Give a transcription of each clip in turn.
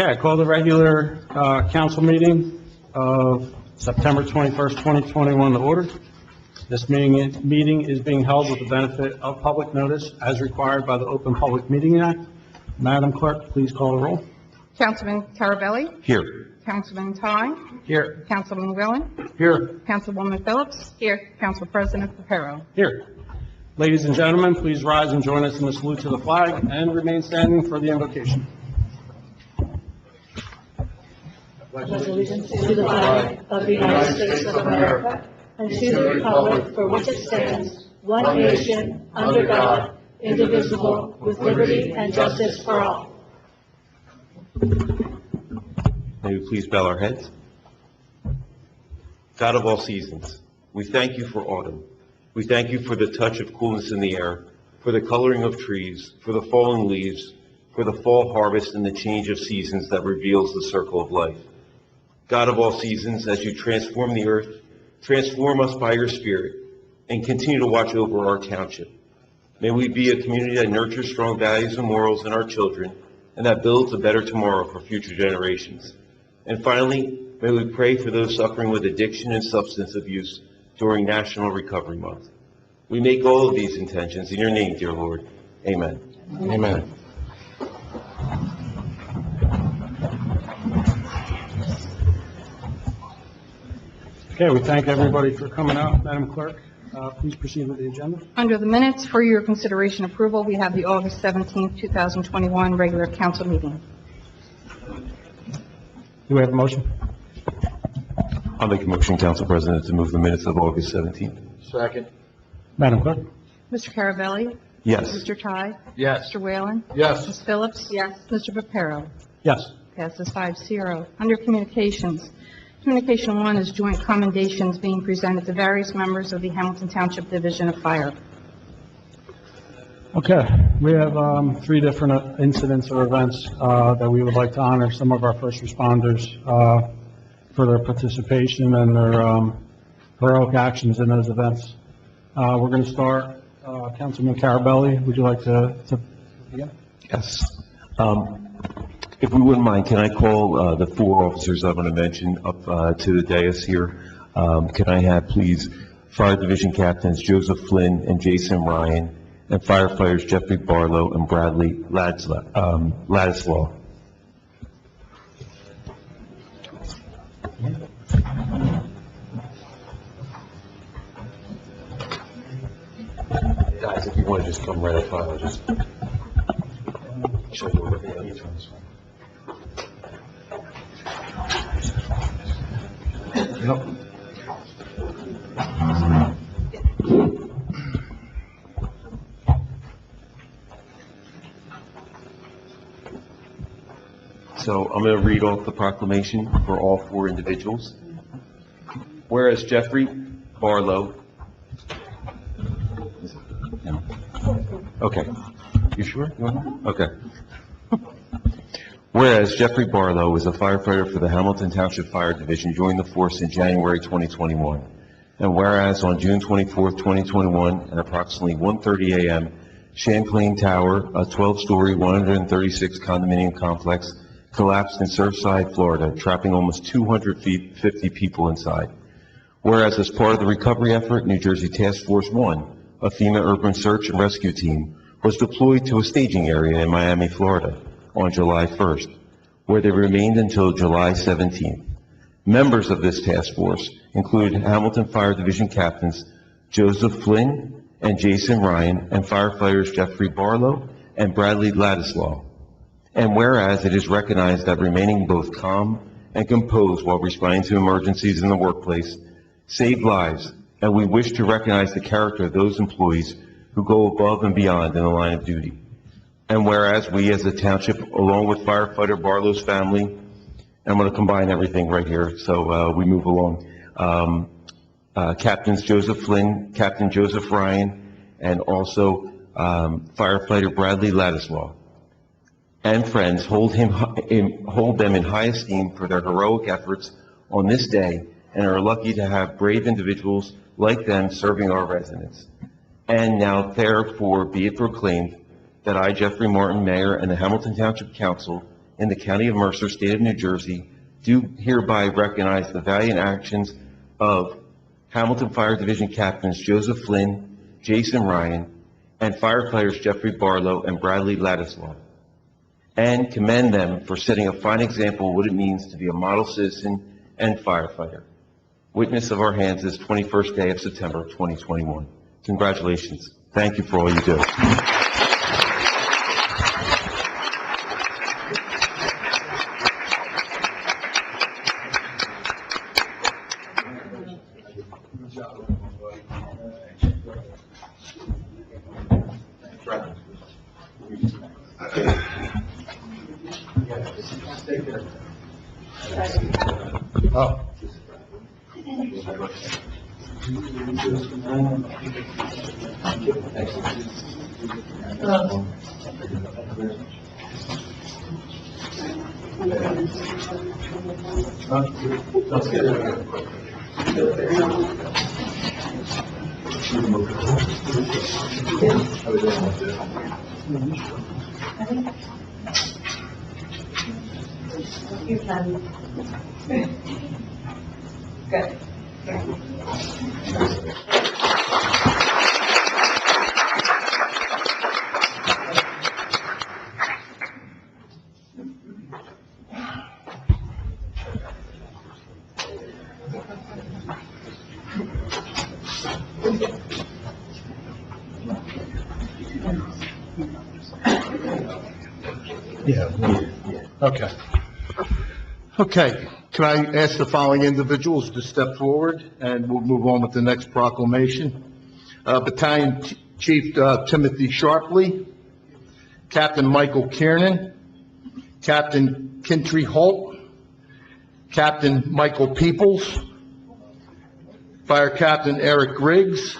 Okay, I call the regular council meeting of September 21st, 2021 to order. This meeting is being held with the benefit of public notice as required by the Open Public Meeting Act. Madam Clerk, please call the roll. Councilman Carabelli? Here. Councilman Ty? Here. Councilman Whelan? Here. Councilwoman Phillips? Here. Council President Pajero? Here. Ladies and gentlemen, please rise and join us in the salute to the flag and remain standing for the invocation. Pledge allegiance to the flag of the United States of America and to the republic for which it stands, one nation, under God, indivisible, with liberty and justice for all. May we please bow our heads? God of all seasons, we thank you for autumn. We thank you for the touch of coolness in the air, for the coloring of trees, for the falling leaves, for the fall harvest and the change of seasons that reveals the circle of life. God of all seasons, as you transform the earth, transform us by your Spirit and continue to watch over our township. May we be a community that nurtures strong values and morals in our children and that builds a better tomorrow for future generations. And finally, may we pray for those suffering with addiction and substance abuse during National Recovery Month. We make all of these intentions in your name, dear Lord. Amen. Amen. Okay, we thank everybody for coming out. Madam Clerk, please proceed with the agenda. Under the minutes for your consideration approval, we have the August 17th, 2021 regular council meeting. Do we have a motion? I'll make a motion, Council President, to move the minutes of August 17th. Second. Madam Clerk? Mr. Carabelli? Yes. Mr. Ty? Yes. Mr. Whalen? Yes. Ms. Phillips? Yes. Mr. Pajero? Yes. Passes 5-0. Under communications, Communication 1 is joint commendations being presented to various members of the Hamilton Township Division of Fire. Okay, we have 3 different incidents or events that we would like to honor some of our first responders for their participation and their heroic actions in those events. We're going to start, Councilman Carabelli, would you like to begin? Yes. If we wouldn't mind, can I call the 4 officers I'm going to mention up to the dais here? Can I have, please, Fire Division Captains Joseph Flynn and Jason Ryan, and firefighters Jeffrey Barlow and Bradley Ladislaw. Guys, if you want to just come right up, I'll just show you what the other ones are. Yep. So I'm going to read off the proclamation for all 4 individuals. Whereas Jeffrey Barlow, okay, you sure? Okay. Whereas Jeffrey Barlow is a firefighter for the Hamilton Township Fire Division, joined the force in January 2021. And whereas on June 24th, 2021, at approximately 1:30 a.m., Champlain Tower, a 12-story, 136 condominium complex, collapsed in Surfside, Florida, trapping almost 250 people inside. Whereas as part of the recovery effort, New Jersey Task Force 1, a FEMA urban search and rescue team, was deployed to a staging area in Miami, Florida, on July 1st, where they remained until July 17th. Members of this task force included Hamilton Fire Division Captains Joseph Flynn and Jason Ryan, and firefighters Jeffrey Barlow and Bradley Ladislaw. And whereas it is recognized that remaining both calm and composed while responding to emergencies in the workplace save lives, and we wish to recognize the character of those employees who go above and beyond in the line of duty. And whereas we as a township, along with firefighter Barlow's family, and I'm going to combine everything right here so we move along, Captains Joseph Flynn, Captain Joseph Ryan, and also firefighter Bradley Ladislaw, and friends hold them in high esteem for their heroic efforts on this day, and are lucky to have brave individuals like them serving our residents. And now therefore be it proclaimed that I, Jeffrey Martin, Mayor, and the Hamilton Township Council, in the County of Mercer, State of New Jersey, do hereby recognize the valiant actions of Hamilton Fire Division Captains Joseph Flynn, Jason Ryan, and firefighters Jeffrey Barlow and Bradley Ladislaw, and commend them for setting a fine example of what it means to be a model citizen and firefighter. Witness of our hands this 21st day of September 2021. Congratulations. Thank you for all you do. Oh. Good. Yeah. Okay. Okay. Can I ask the following individuals to step forward, and we'll move on with the next proclamation. Battalion Chief Timothy Sharpley, Captain Michael Kiernan, Captain Kintry Holt, Captain Michael Peoples, Fire Captain Eric Griggs,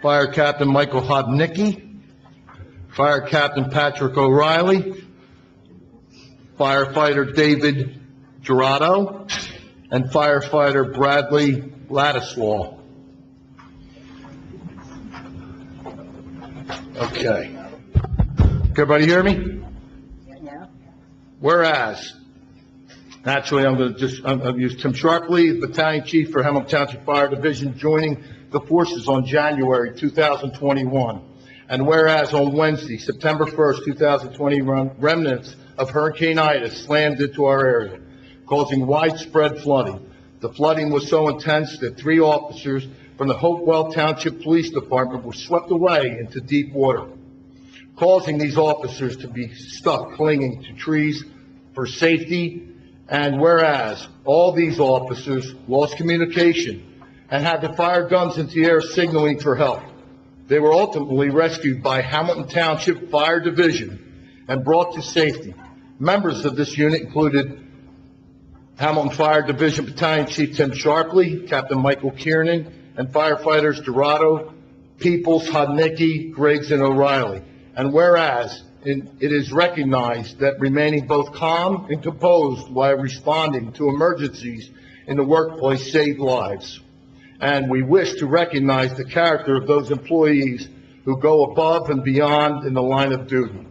Fire Captain Michael Hodnicki, Fire Captain Patrick O'Reilly, Firefighter David Gerardo, and Firefighter Bradley Ladislaw. Okay. Can everybody hear me? Whereas, naturally, I'm going to use Tim Sharpley, Battalion Chief for Hamilton Township Fire Division, joining the forces on January 2021. And whereas on Wednesday, September 1st, 2020, remnants of Hurricane Ida slammed into our area, causing widespread flooding. The flooding was so intense that 3 officers from the Hopewell Township Police Department were swept away into deep water, causing these officers to be stuck clinging to trees for safety. And whereas all these officers lost communication and had to fire guns into the air signaling for help, they were ultimately rescued by Hamilton Township Fire Division and brought to safety. Members of this unit included Hamilton Fire Division Battalion Chief Tim Sharpley, Captain Michael Kiernan, and firefighters Dorado, Peoples, Hodnicki, Griggs, and O'Reilly. And whereas it is recognized that remaining both calm and composed while responding to emergencies in the workplace saved lives. And we wish to recognize the character of those employees who go above and beyond in the line of duty.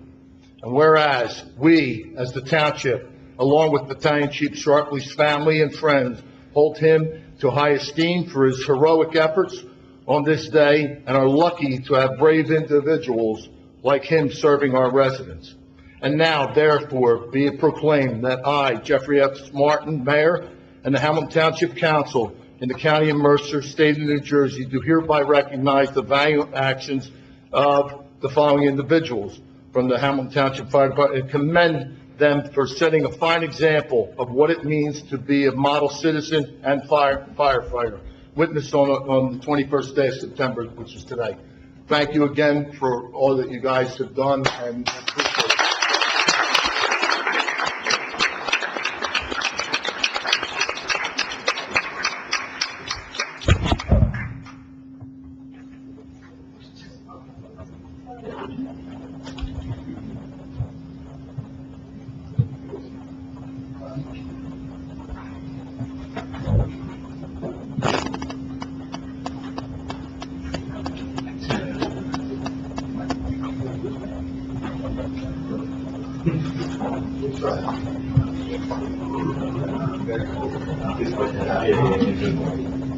And whereas we, as the township, along with Battalion Chief Sharpley's family and friends, hold him to high esteem for his heroic efforts on this day and are lucky to have brave individuals like him serving our residents. And now, therefore, be it proclaimed that I, Jeffrey F. Martin, Mayor, and the Hamilton Township Council in the County of Mercer, State of New Jersey, do hereby recognize the valiant actions of the following individuals from the Hamilton Township Fire Department and commend them for setting a fine example of what it means to be a model citizen and firefighter. Witnessed on the 21st day of September, which is today. Thank you again for all that you guys have done, and I appreciate it.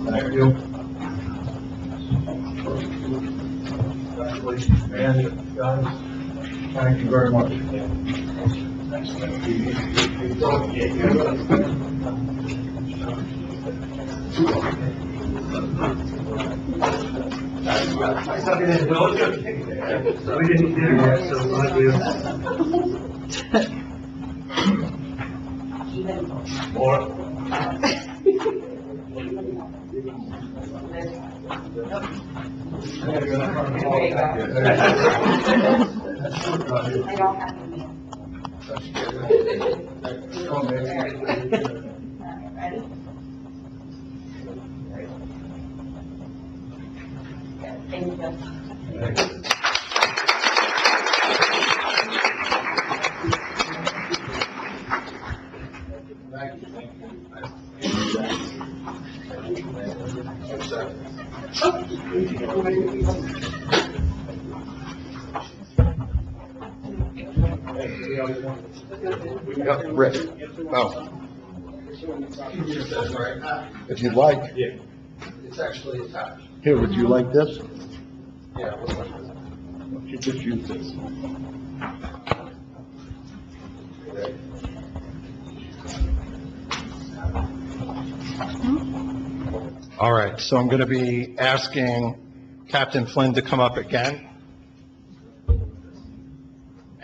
Thank you. Congratulations, man, guys. Thank you very much. Rick. Oh. If you'd like. Yeah. It's actually attached. Here, would you like this? Yeah. Why don't you just use this? All right, so I'm going to be asking Captain Flynn to come up again,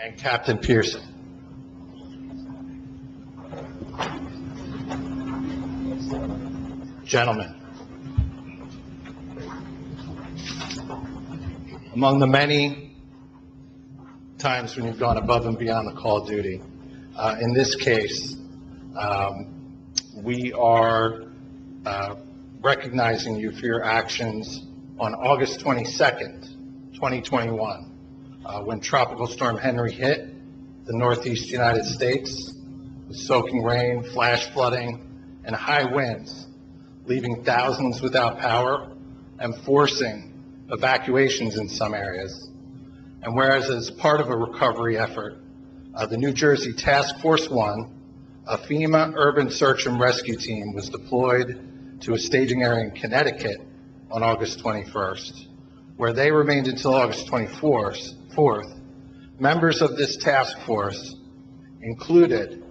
and Captain Pearson. Gentlemen, among the many times when you've gone above and beyond the call of duty, in this case, we are recognizing you for your actions on August 22nd, 2021, when Tropical Storm Henry hit the Northeast United States with soaking rain, flash flooding, and high winds, leaving thousands without power and forcing evacuations in some areas. And whereas as part of a recovery effort, the New Jersey Task Force 1, a FEMA urban search and rescue team, was deployed to a staging area in Connecticut on August 21st, where they remained until August 24th. Members of this task force included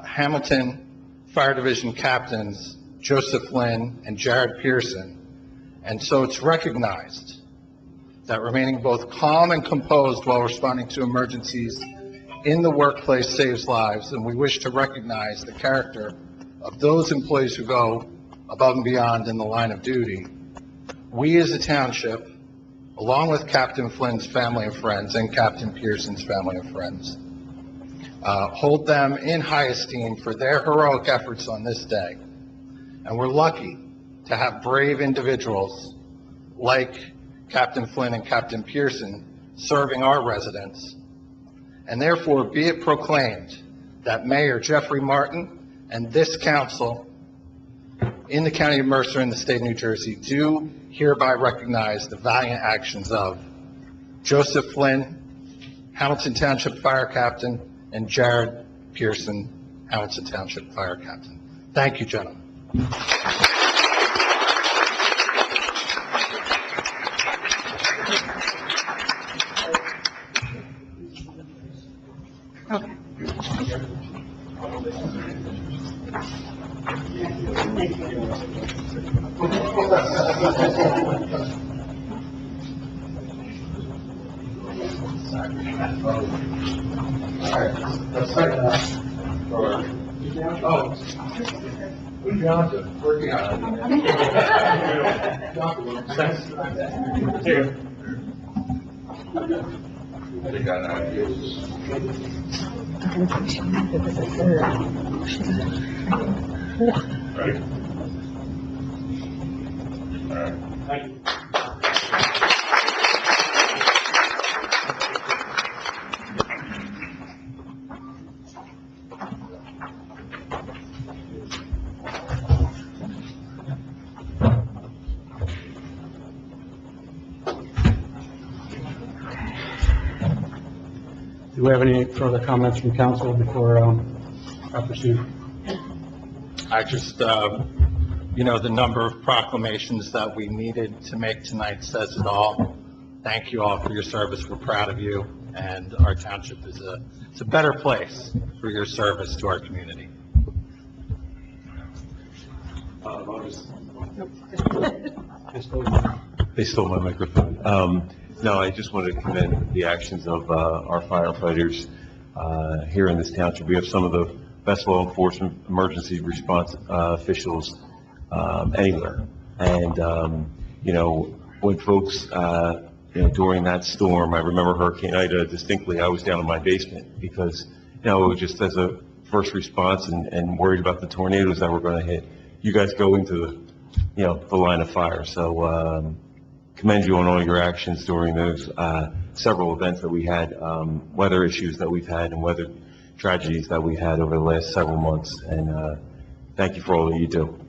Hamilton Fire Division Captains Joseph Lynn and Jared Pearson, and so it's recognized that remaining both calm and composed while responding to emergencies in the workplace saves lives, and we wish to recognize the character of those employees who go above and beyond in the line of duty. We as a township, along with Captain Flynn's family and friends and Captain Pearson's family and friends, hold them in high esteem for their heroic efforts on this day. And we're lucky to have brave individuals like Captain Flynn and Captain Pearson serving our residents. And therefore, be it proclaimed that Mayor Jeffrey Martin and this council in the County of Mercer in the state of New Jersey do hereby recognize the valiant actions of Joseph Flynn, Hamilton Township Fire Captain, and Jared Pearson, Hamilton Township Fire Captain. Thank you, gentlemen. Okay. Working out. Do we have any further comments from council before I proceed? I just, the number of proclamations that we needed to make tonight says it all. Thank you all for your service. We're proud of you, and our township is it's a better place for your service to our community. They stole my microphone. No, I just wanted to commend the actions of our firefighters here in this township. We have some of the best law enforcement emergency response officials anywhere. And, when folks, during that storm, I remember Hurricane Ida distinctly, I was down in my basement because, just as a first response and worried about the tornadoes that were going to hit, you guys go into the line of fire. So, commend you on all your actions during those several events that we had, weather issues that we've had and weather tragedies that we had over the last several months. And thank you for all that you do.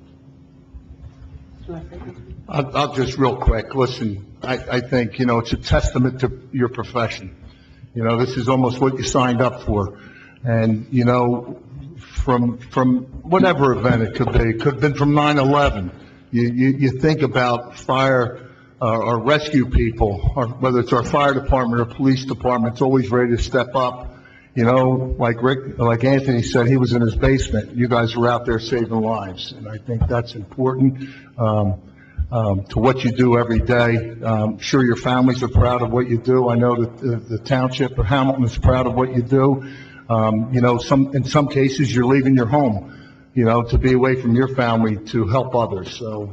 I'll just real quick, listen, I think, it's a testament to your profession. This is almost what you signed up for. And, from whatever event it could have been from 9/11. You think about fire or rescue people, or whether it's our fire department or police department, it's always ready to step up. Like Anthony said, he was in his basement. You guys were out there saving lives, and I think that's important to what you do every day. I'm sure your families are proud of what you do. I know that the township of Hamilton is proud of what you do. In some cases, you're leaving your home, to be away from your family to help others. So,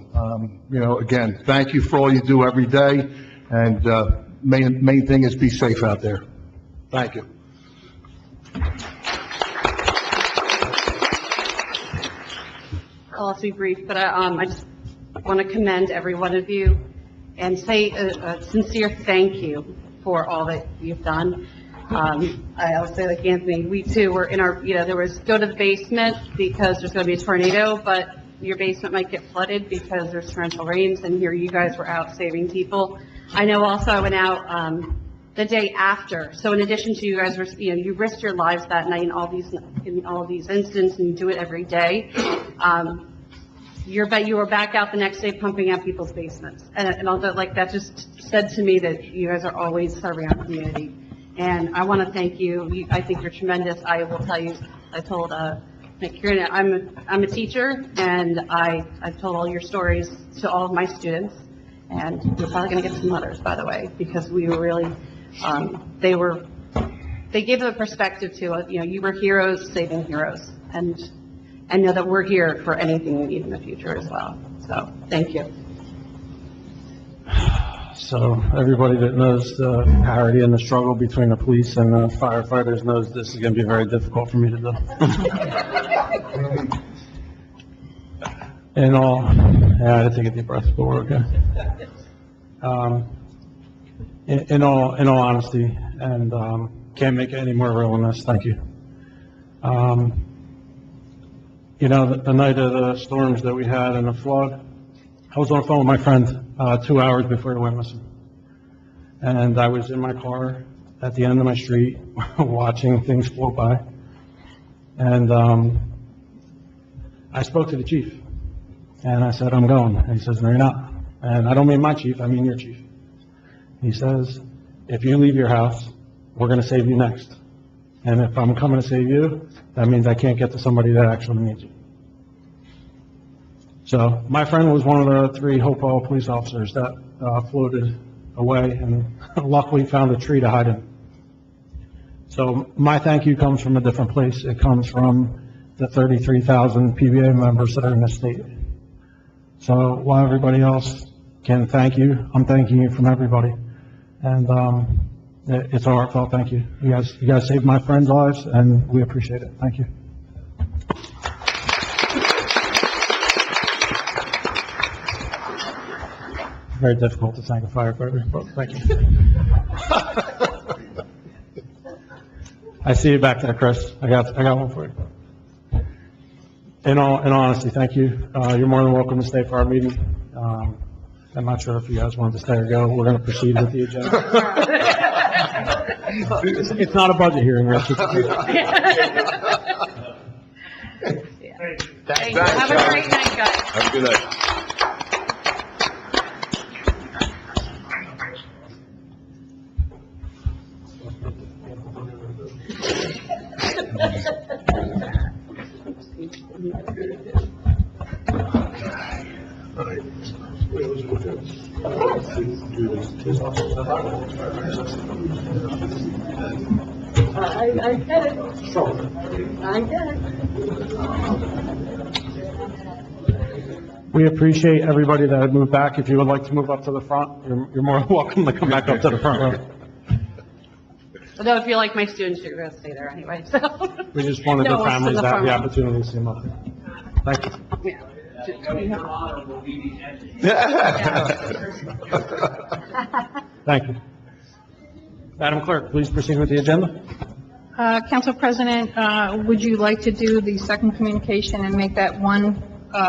again, thank you for all you do every day, and main thing is be safe out there. Thank you. I'll also be brief, but I just want to commend every one of you and say a sincere thank you for all that you've done. I always say, like Anthony, we too were in our, there was go to the basement because there's going to be a tornado, but your basement might get flooded because there's torrential rains, and here you guys were out saving people. I know also I went out the day after, so in addition to you guys were, you risked your lives that night in all these incidents, and you do it every day. You were back out the next day pumping out people's basements, and all that. Like, that just said to me that you guys are always serving our community. And I want to thank you. I think you're tremendous. I will tell you, I told Nick Kieran, I'm a teacher, and I've told all your stories to all of my students. And you're probably going to get some letters, by the way, because we were really, they gave them a perspective to, you were heroes saving heroes. And know that we're here for anything we need in the future as well. So, thank you. So everybody that knows the parity and the struggle between the police and the firefighters knows this is going to be very difficult for me to do. In all, I had to take a deep breath, but we're okay. In all honesty, and can't make it any more real than this. Thank you. The night of the storms that we had and the flood, I was on the phone with my friend 2 hours before he went missing. And I was in my car at the end of my street watching things float by. And I spoke to the chief. And I said, I'm going. And he says, no, you're not. And I don't mean my chief, I mean your chief. He says, if you leave your house, we're going to save you next. And if I'm coming to save you, that means I can't get to somebody that actually needs you. So my friend was one of the 3 Hopewell police officers that floated away and luckily found a tree to hide in. So my thank you comes from a different place. It comes from the 33,000 PBA members that are in the state. So while everybody else can thank you, I'm thanking you from everybody. And it's a heartfelt thank you. You guys saved my friends' lives, and we appreciate it. Thank you. Very difficult to thank a firefighter, but thank you. I see you back there, Chris. I got one for you. In all honesty, thank you. You're more than welcome to stay for our meeting. I'm not sure if you guys wanted to stay or go. We're going to proceed with the agenda. It's not a budget hearing, Rich. Thank you. Have a great night, guys. Have a good night. I get it. I get it. We appreciate everybody that had moved back. If you would like to move up to the front, you're more welcome to come back up to the front row. Although if you like my students, you're going to stay there anyway, so. We just wanted No, the it's to families the to have front the row. opportunity to see them up there. Thank you. Thank you. Madam Clerk, please proceed with the agenda. Council President, would you like to do the second communication and make that one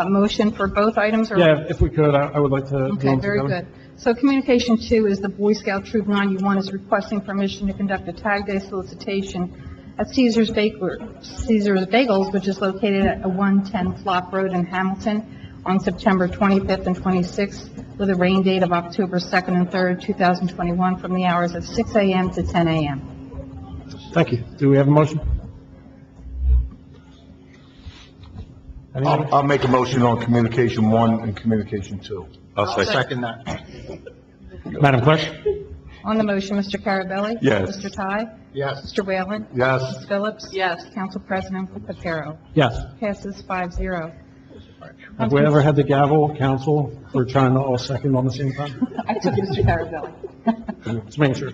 motion for both items? Or- Yeah, if we could, I would like to do Okay, them very together. good. So communication 2 is the Boy Scout Troop 91 is requesting permission to conduct a Tag Day solicitation at Caesar's Bagels, which is located at 110 Flop Road in Hamilton on September 25th and 26th, with a rain date of October 2nd and 3rd, 2021, from the hours of 6 a.m. to 10 a.m. Thank you. Do we have a motion? Anyone? I'll make a motion on communication 1 and communication 2. I'll second that. Madam Clerk? On the motion, Mr. Carabelli? Yes. Mr. Ty? Yes. Mr. Whalen? Yes. Ms. Phillips? Yes. Council President Vaquero? Yes. Passes 5-0. Have we ever had the gavel, council, for trying to all second on the same time? I took Mr. Carabelli. Just making sure.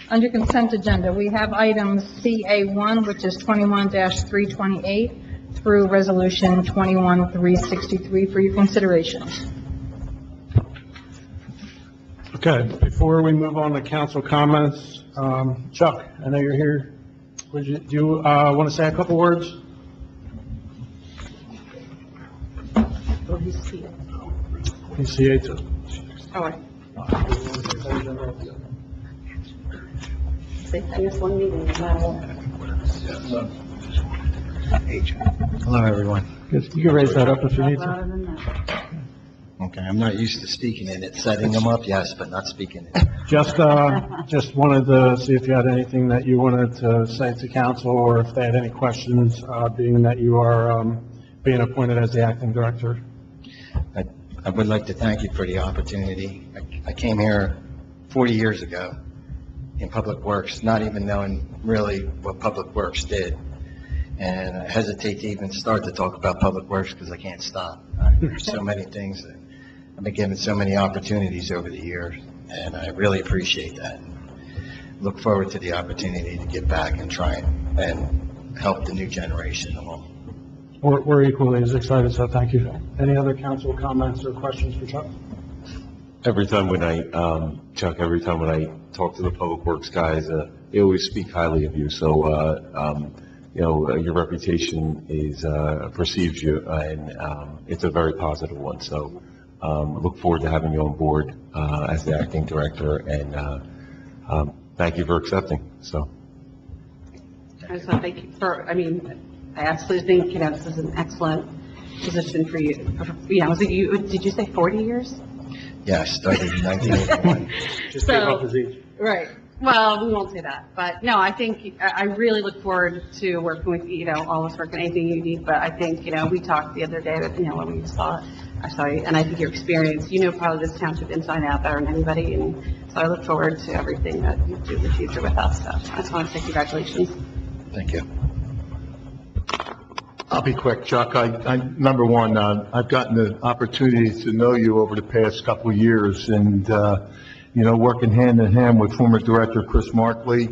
Under consent agenda, we have items CA1, which is 21-328, through Resolution 21-363 for your consideration. Okay, before we move on to council comments, Chuck, I know you're here. Do you want to say a couple words? Oh, he's here. PCA too. Oh, wait. I missed one meeting, no matter what. Hello, everyone. You can raise that up if you need to. Louder than that. Okay, I'm not used to speaking in it, setting them up, yes, but not speaking in it. Just wanted to see if you had anything that you wanted to say to council, or if they had any questions, being that you are being appointed as the acting director. I would like to thank you for the opportunity. I came here 40 years ago in Public Works, not even knowing really what Public Works did. And I hesitate to even start to talk about Public Works because I can't stop. There's so many things that I've been given so many opportunities over the years, and I really appreciate that. Look forward to the opportunity to get back and try and help the new generation along. We're equally as excited, so thank you. Any other council comments or questions for Chuck? Every time when Chuck, every time when I talk to the Public Works guys, they always speak highly of you. So, your reputation is, perceives you, and it's a very positive one. So, look forward to having you on board as the acting director, and thank you for accepting. So, I just want to thank you for, I absolutely think, this is an excellent position for you. Was it you, did you say 40 years? Yeah, I started in 1981. Just So- give up his age. Right. Well, we won't say that, but no, I think, I really look forward to working with, all of us working anything you need, but I think, we talked the other day that, when we I saw you, and I think your experience, probably this township inside out better than anybody, and so I look forward to everything that you do in the future with us, so I just want to say congratulations. Thank you. I'll be quick, Chuck. Number one, I've gotten the opportunity to know you over the past couple of years, and, working hand in hand with former Director Chris Markley.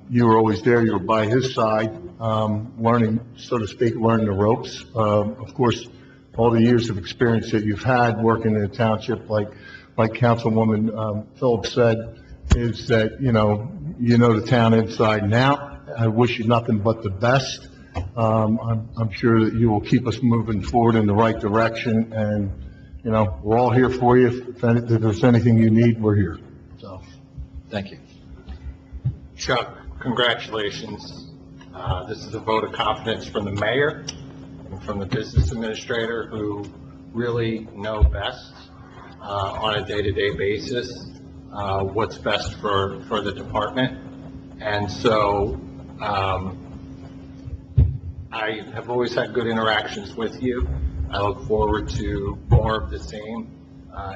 You were always there. You were by his side, learning, so to speak, learning the ropes. Of course, all the years of experience that you've had working in the township, like Councilwoman Phillips said, is that, you know the town inside and out. I wish you nothing but the best. I'm sure that you will keep us moving forward in the right direction, and, we're all here for you. If there's anything you need, we're here. So, Thank you. Chuck, congratulations. This is a vote of confidence from the mayor and from the business administrator, who really know best on a day-to-day basis what's best for the department. And so I have always had good interactions with you. I look forward to more of the same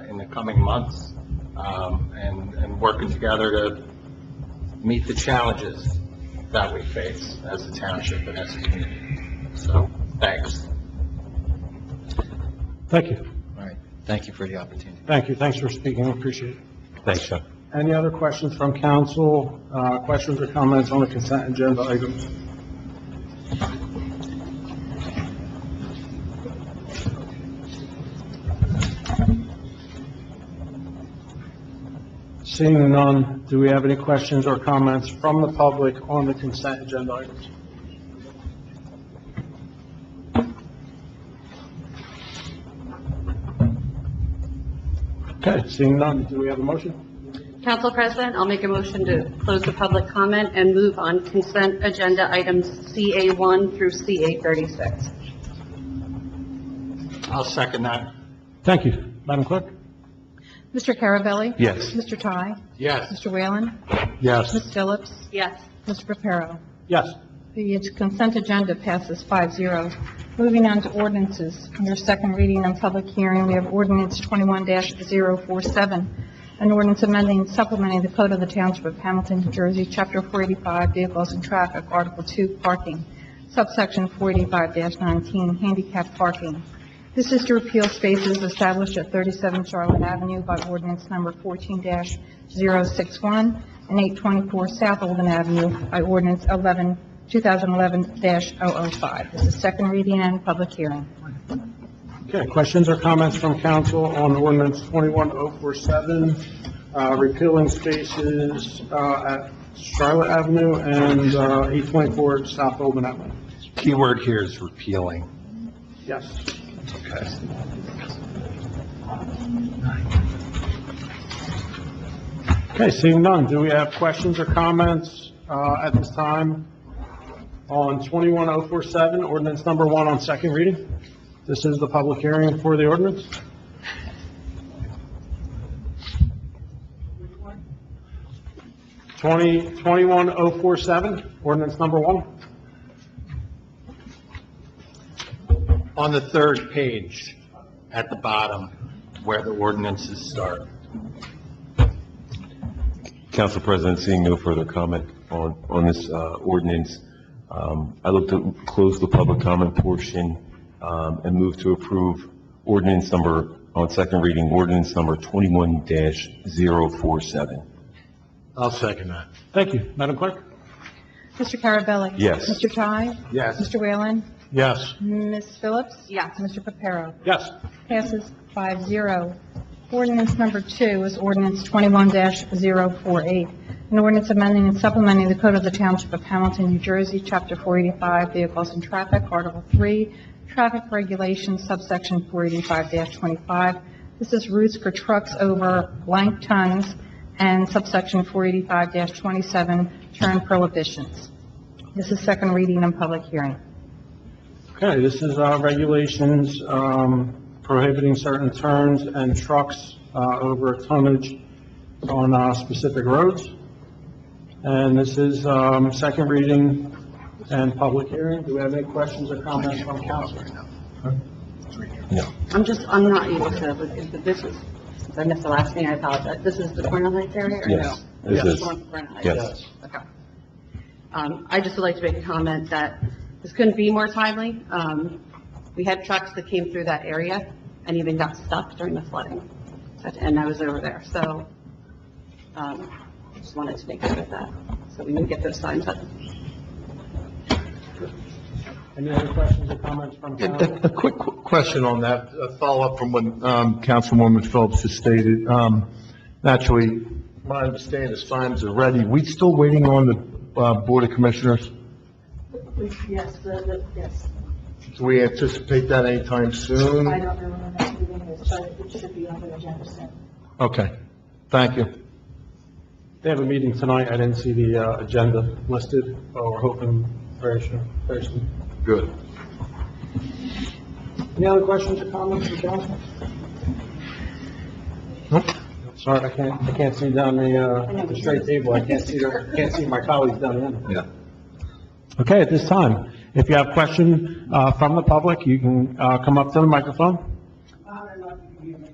in the coming months, and working together to meet the challenges that we face as a township and as a community. So, thanks. Thank you. All right, thank you for the opportunity. Thank you. Thanks for speaking. I appreciate it. Thanks, Chuck. Any other questions from council? Questions or comments on the consent agenda items? Seeing none, do we have any questions or comments from the public on the consent agenda items? Okay, seeing none, do we have a motion? Council President, I'll make a motion to close the public comment and move on consent agenda items CA1 through CA36. I'll second that. Thank you. Madam Clerk? Mr. Carabelli? Yes. Mr. Ty? Yes. Mr. Whalen? Yes. Ms. Phillips? Yes. Mr. Reparo? Yes. The consent agenda passes 5-0. Moving on to ordinances. Under second reading and public hearing, we have ordinance 21-047, an ordinance amending and supplementing the code of the Township of Hamilton, New Jersey, Chapter 485, Vehicles and Traffic, Article 2, Parking, subsection 485-19, Handicap Parking. This is to repeal spaces established at 37 Charlotte Avenue by ordinance number 14-061 and 824 South Olden Avenue by ordinance 2011-005. This is second reading and public hearing. Okay, questions or comments from council on ordinance 21047, repealing spaces at Charlotte Avenue and 824 South Olden Avenue? Keyword here is repealing. Yes. Okay. Okay, seeing none, do we have questions or comments at this time on 21047, ordinance number 1 on second reading? This is the public hearing for the ordinance. Twenty 21047, ordinance number 1. On the third page, at the bottom, where the ordinances start. Council President, seeing no further comment on this ordinance, I look to close the public comment portion and move to approve ordinance number, on second reading, ordinance number 21-047. I'll second that. Thank you. Madam Clerk? Mr. Carabelli? Yes. Mr. Ty? Yes. Mr. Whalen? Yes. Ms. Phillips? Yes. Mr. Reparo? Yes. Passes 5-0. Ordinance number 2 is ordinance 21-048, an ordinance amending and supplementing the code of the Township of Hamilton, New Jersey, Chapter 485, Vehicles and Traffic, Article 3, Traffic Regulations, subsection 485-25. This is routes for trucks over blank tons, and subsection 485-27, turn prohibitions. This is second reading and public hearing. Okay, this is regulations prohibiting certain turns and trucks over tonnage on specific roads. And this is second reading and public hearing. Do we have any questions or comments from council? No. I'm not able to, this is, I missed the last name, I apologize. This is the Cornell Heights area, or no? Yes. This is. Cornell Heights. Yes. Okay. I just would like to make a comment that this couldn't be more timely. We had trucks that came through that area and even got stuck during the flooding, and I was over there, so, just wanted to make sure of that, so we can get those signs up. Any other questions or comments from council? A quick question on that, a follow-up from what Councilwoman Phillips has stated. Naturally, my understanding is signs are ready. We still waiting on the Board of Commissioners? Yes, yes. Do we anticipate that anytime soon? I don't know when the next meeting is, but it should be on the agenda soon. Okay, thank you. They have a meeting tonight. I didn't see the agenda listed, but we're hoping very soon. Good. Any other questions or comments for council? Sorry, I can't see down the straight table. I can't see my colleagues down the end. Yeah. Okay, at this time, if you have a question from the public, you can come up to the microphone.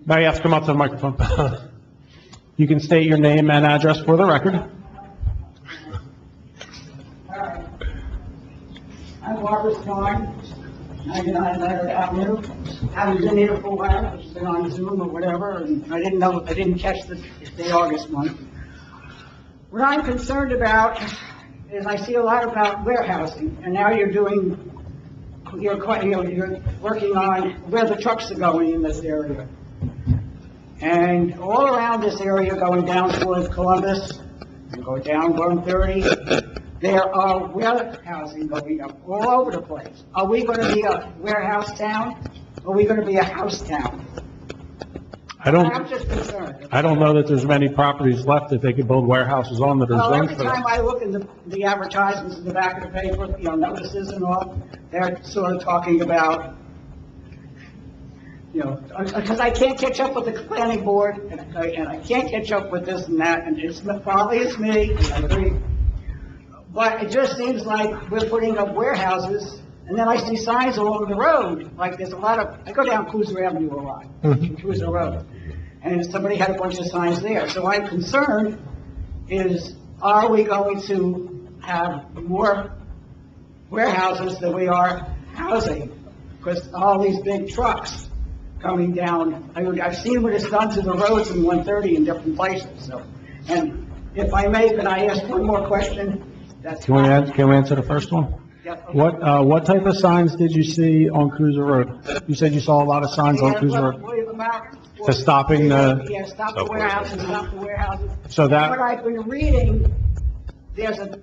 No, you have to come up to the microphone. You can state your name and address for the record. I'm Barbara Stein, 99 Leonard Avenue. Haven't been here for a while, I've just been on Zoom or whatever, and I didn't catch the August one. What I'm concerned about is I see a lot about warehousing, and now you're working on where the trucks are going in this area. And all around this area, going down towards Columbus, you go down 130, there are warehousing going up all over the place. Are we going to be a warehouse town? Or are we going to be a house town? I'm just concerned. I don't know that there's many properties left that they could build warehouses on that are Well, zoned every for time that. I look in the advertisements in the back of the paper, notices and all, they're sort of talking about, because I can't catch up with the planning board, and I can't catch up with this and that, and probably it's me, and I agree. But it just seems like we're putting up warehouses, and then I see signs along the road, like there's a lot of, I go down Cruiser Avenue a lot, Cruiser Road, and somebody had a bunch of signs there. So I'm concerned is, are we going to have more warehouses than we are housing? Because all these big trucks coming down, I've seen what it's done to the roads in 130 in different places, so. And if I may, can I ask one more question? Can we answer the first one? Yep, okay. What type of signs did you see on Cruiser Road? You said you saw a lot of signs on Cruiser Road. For stopping the... Yeah, stop the warehouses, stop the warehouses. So that- What I've been reading, there's a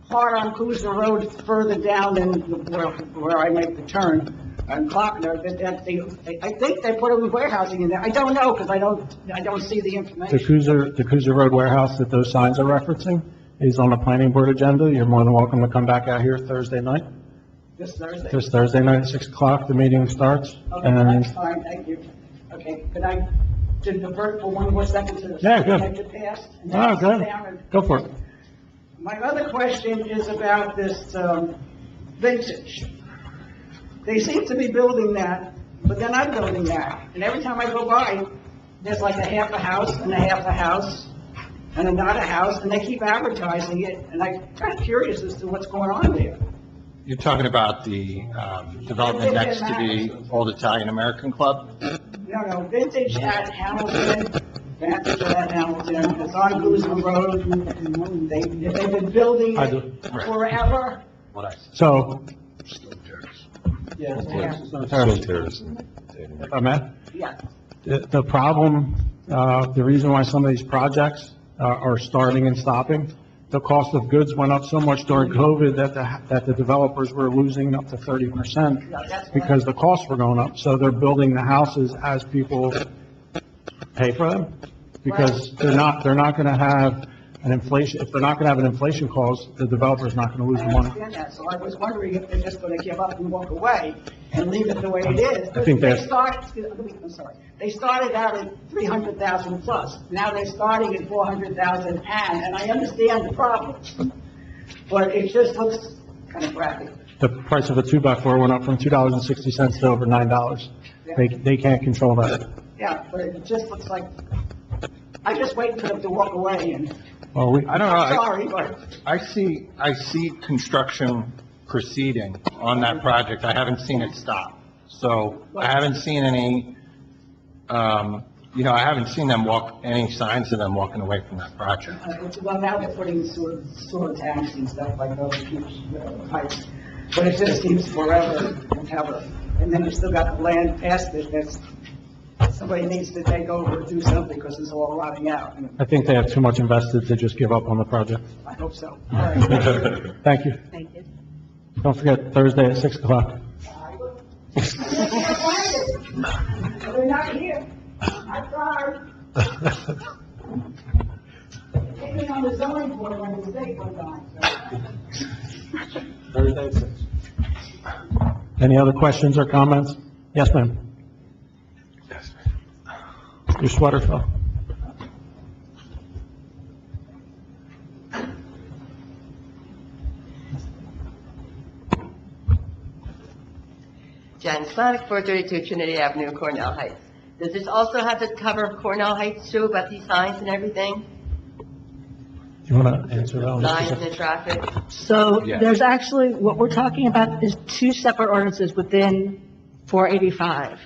part on Cruiser Road further down than where I make the turn, on Clockner, I think they put them warehousing in there. I don't know, because I don't see the information. The Cruiser Road warehouse that those signs are referencing is on the planning board agenda. You're more than welcome to come back out here Thursday night. This Thursday? This Thursday night at 6 o'clock, the meeting starts. Okay, And that's fine, thank you. Okay, could I divert for one more second to the... Yeah, good. Get past, and Oh, then sit good. down and- Go for it. My other question is about this vintage. They seem to be building that, but they're not building that. And every time I go by, there's like a half a house and a half a house and another house, and they keep advertising it, and I'm kind of curious as to what's going on there. You're talking about the development next to the Old Italian American Club? No, vintage at Hamilton, vintage at Hamilton, it's on Guzman Road. They've been building I it do. forever. So, Yeah. if I may? Yeah. The problem, the reason why some of these projects are starting and stopping, the cost of goods went up so much during COVID that the developers were losing up to 30% because the costs were going up. So they're building the houses as people pay for them, because they're not going to have an inflation, if they're not going to have an inflation clause, the developer's not going to lose the I money. understand that, so I was wondering if they're just gonna give up and walk away and leave it the way it is. I think They started out at 300,000 plus, now they're starting at 400,000 and I understand the problems, but it just looks kind of crappy. The price of a 2x4 went up from $2.60 to over $9. They can't control that. Yeah, but it just looks like, I'm just waiting for them to walk away and, Well, I don't know. I'm sorry, but, I see construction proceeding on that project. I haven't seen it stop. So I haven't seen any, I haven't seen any signs of them walking away from that project. well, now they're putting sewer tanks and stuff like those huge pipes, but it just seems forever and ever. And then you still got the land past it that's, somebody needs to take over and do something because it's all rotting out. And I think they have too much invested to just give up on the project. I hope so. All right. Thank you. Thank you. Don't forget, Thursday at 6 o'clock. They're not here. I tried. Maybe on the zoning board when the state was on, so. Thursday at 6. Any other questions or comments? Yes, ma'am. Your sweater fell. Jan Slavic, 432 Trinity Avenue, Cornell Heights. Does this also have to cover Cornell Heights too, about these signs and everything? You want to answer that one? Signs and traffic? So there's actually, what we're talking about is two separate ordinances within 485.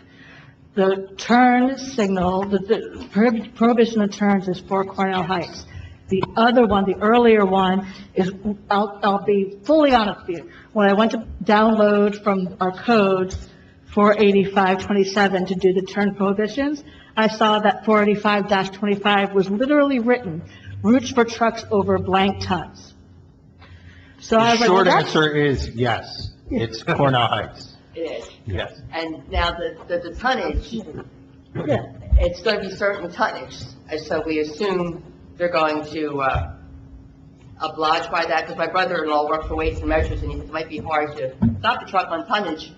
The turn signal, the prohibition of turns is for Cornell Heights. The other one, the earlier one, is, I'll be fully honest with you. When I went to download from our code 485-27 to do the turn prohibitions, I saw that 485-25 was literally written, routes for trucks over blank tons. So I The was short like, well, that's- answer is yes, it's Cornell Heights. It is. Yes. And now the tonnage, Yeah. it's going to be certain tonnage. And so we assume they're going to oblige by that, because my brother-in-law worked for Weights and Measures, and it might be hard to stop the truck on tonnage.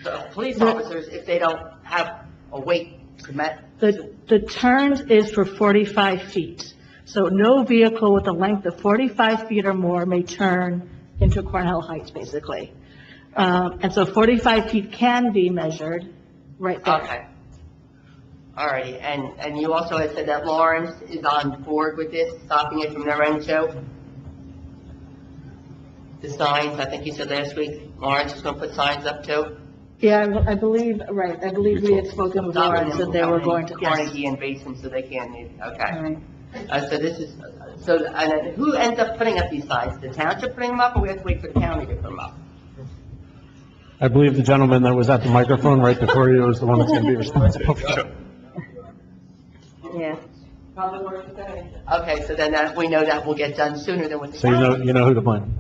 So police officers, if they don't have a weight to met. The turns is for 45 feet. So no vehicle with a length of 45 feet or more may turn into Cornell Heights, basically. And so 45 feet can be measured right there. Okay. All righty, and you also had said that Lawrence is on board with this, stopping it from their end too? The signs, I think you said last week, Lawrence is going to put signs up too? Yeah, I believe, right, I believe we had spoken with Lawrence that they were going to, yes. Carnegie and Basin, so they can't, okay. Right. So this is, and then who ends up putting up these signs? The township putting them up, or we have to wait for the county to put them up? I believe the gentleman that was at the microphone right before you is the one that's going to be responsible for it. Yeah. Okay, so then we know that will get done sooner than with the So county. you know who to blame.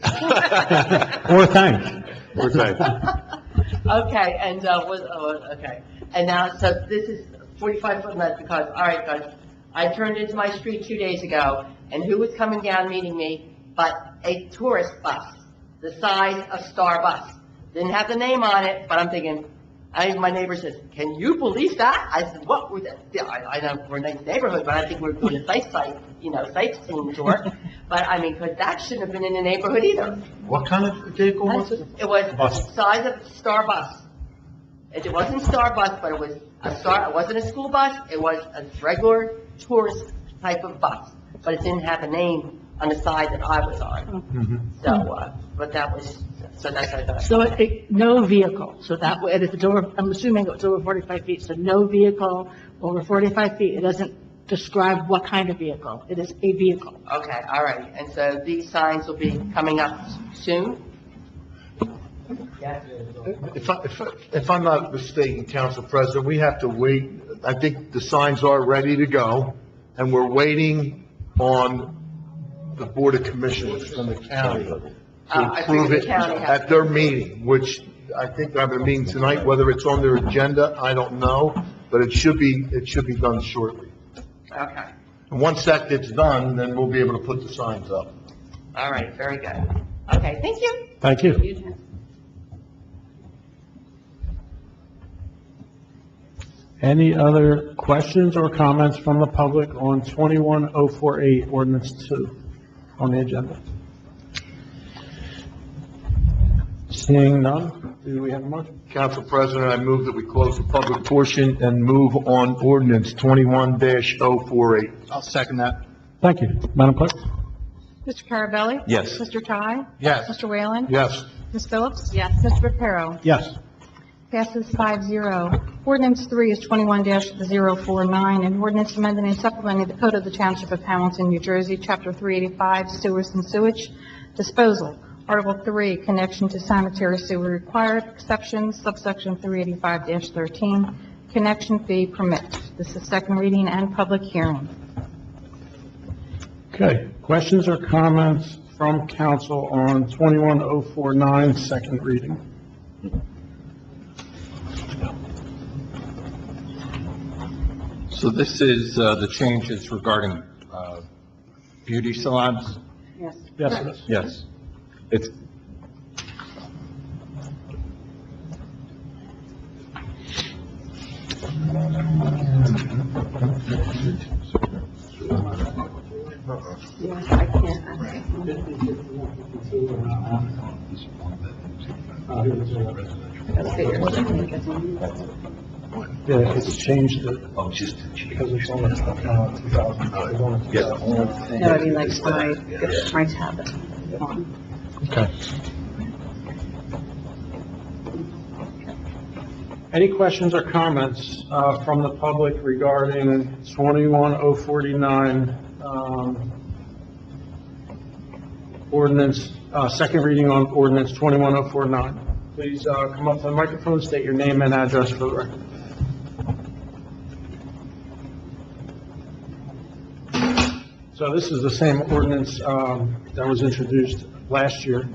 Or thank. Or thank. Okay, and, okay. And now, so this is 45-foot length because, all right, guys, I turned into my street 2 days ago, and who was coming down meeting me but a tourist bus, the size of Star Bus. Didn't have the name on it, but I'm thinking, my neighbor says, "Can you believe that?" I said, "What was that?" I know we're in a nice neighborhood, but I think we're doing a sightseeing tour. But I mean, because that shouldn't have been in the neighborhood either. What kind of vehicle was it? It was the size of Star Bus. It wasn't Star Bus, but it was it wasn't a school bus, it was a regular tourist type of bus. But it didn't have a name on the side that I was on. So, but that was, so that's what I thought. So no vehicle, so that way, and if it's over, I'm assuming it's over 45 feet, so no vehicle over 45 feet, it doesn't describe what kind of vehicle, it is a vehicle. Okay, all right, and so these signs will be coming up soon? If I'm not mistaken, Council President, we have to wait. I think the signs are ready to go, and we're waiting on the Board of Commissioners from the county to I approve figured it the county has at their meeting, which I think they're having a meeting tonight. Whether it's on their agenda, I don't know, but it should be done shortly. Okay, And once that gets done, then we'll be able to put the signs up. all right, very good. Okay, thank you. Thank you. Any other questions or comments from the public on 21048, Ordinance 2 on the agenda? Seeing none, do we have a motion? Council President, I move that we close the public portion and move on ordinance 21-048. I'll second that. Thank you. Madam Clerk? Mr. Carabelli? Yes. Mr. Ty? Yes. Mr. Whalen? Yes. Ms. Phillips? Yes. Mr. Reparo? Yes. Passes 5-0. Ordinance 3 is 21-049, an ordinance amending and supplementing the Code of the Township of Hamilton, New Jersey, Chapter 385, Sewers and Sewage Disposal. Article 3, Connection to Sanitary Sewer Required, Exceptions, subsection 385-13, Connection Fee Permit. This is second reading and public hearing. Okay, questions or comments from council on 21049, second reading? So this is the changes regarding beauty salons? Yes. Yes, it is. Yes. It's, Yes, I can't. Yeah, it's changed it. Because it's on the, 2000. It's on the 2000. No, I mean, like, my tablet. Okay. Any questions or comments from the public regarding 21049, ordinance, second reading on ordinance 21049? Please come up to the microphone, state your name and address for the record. So this is the same ordinance that was introduced last year.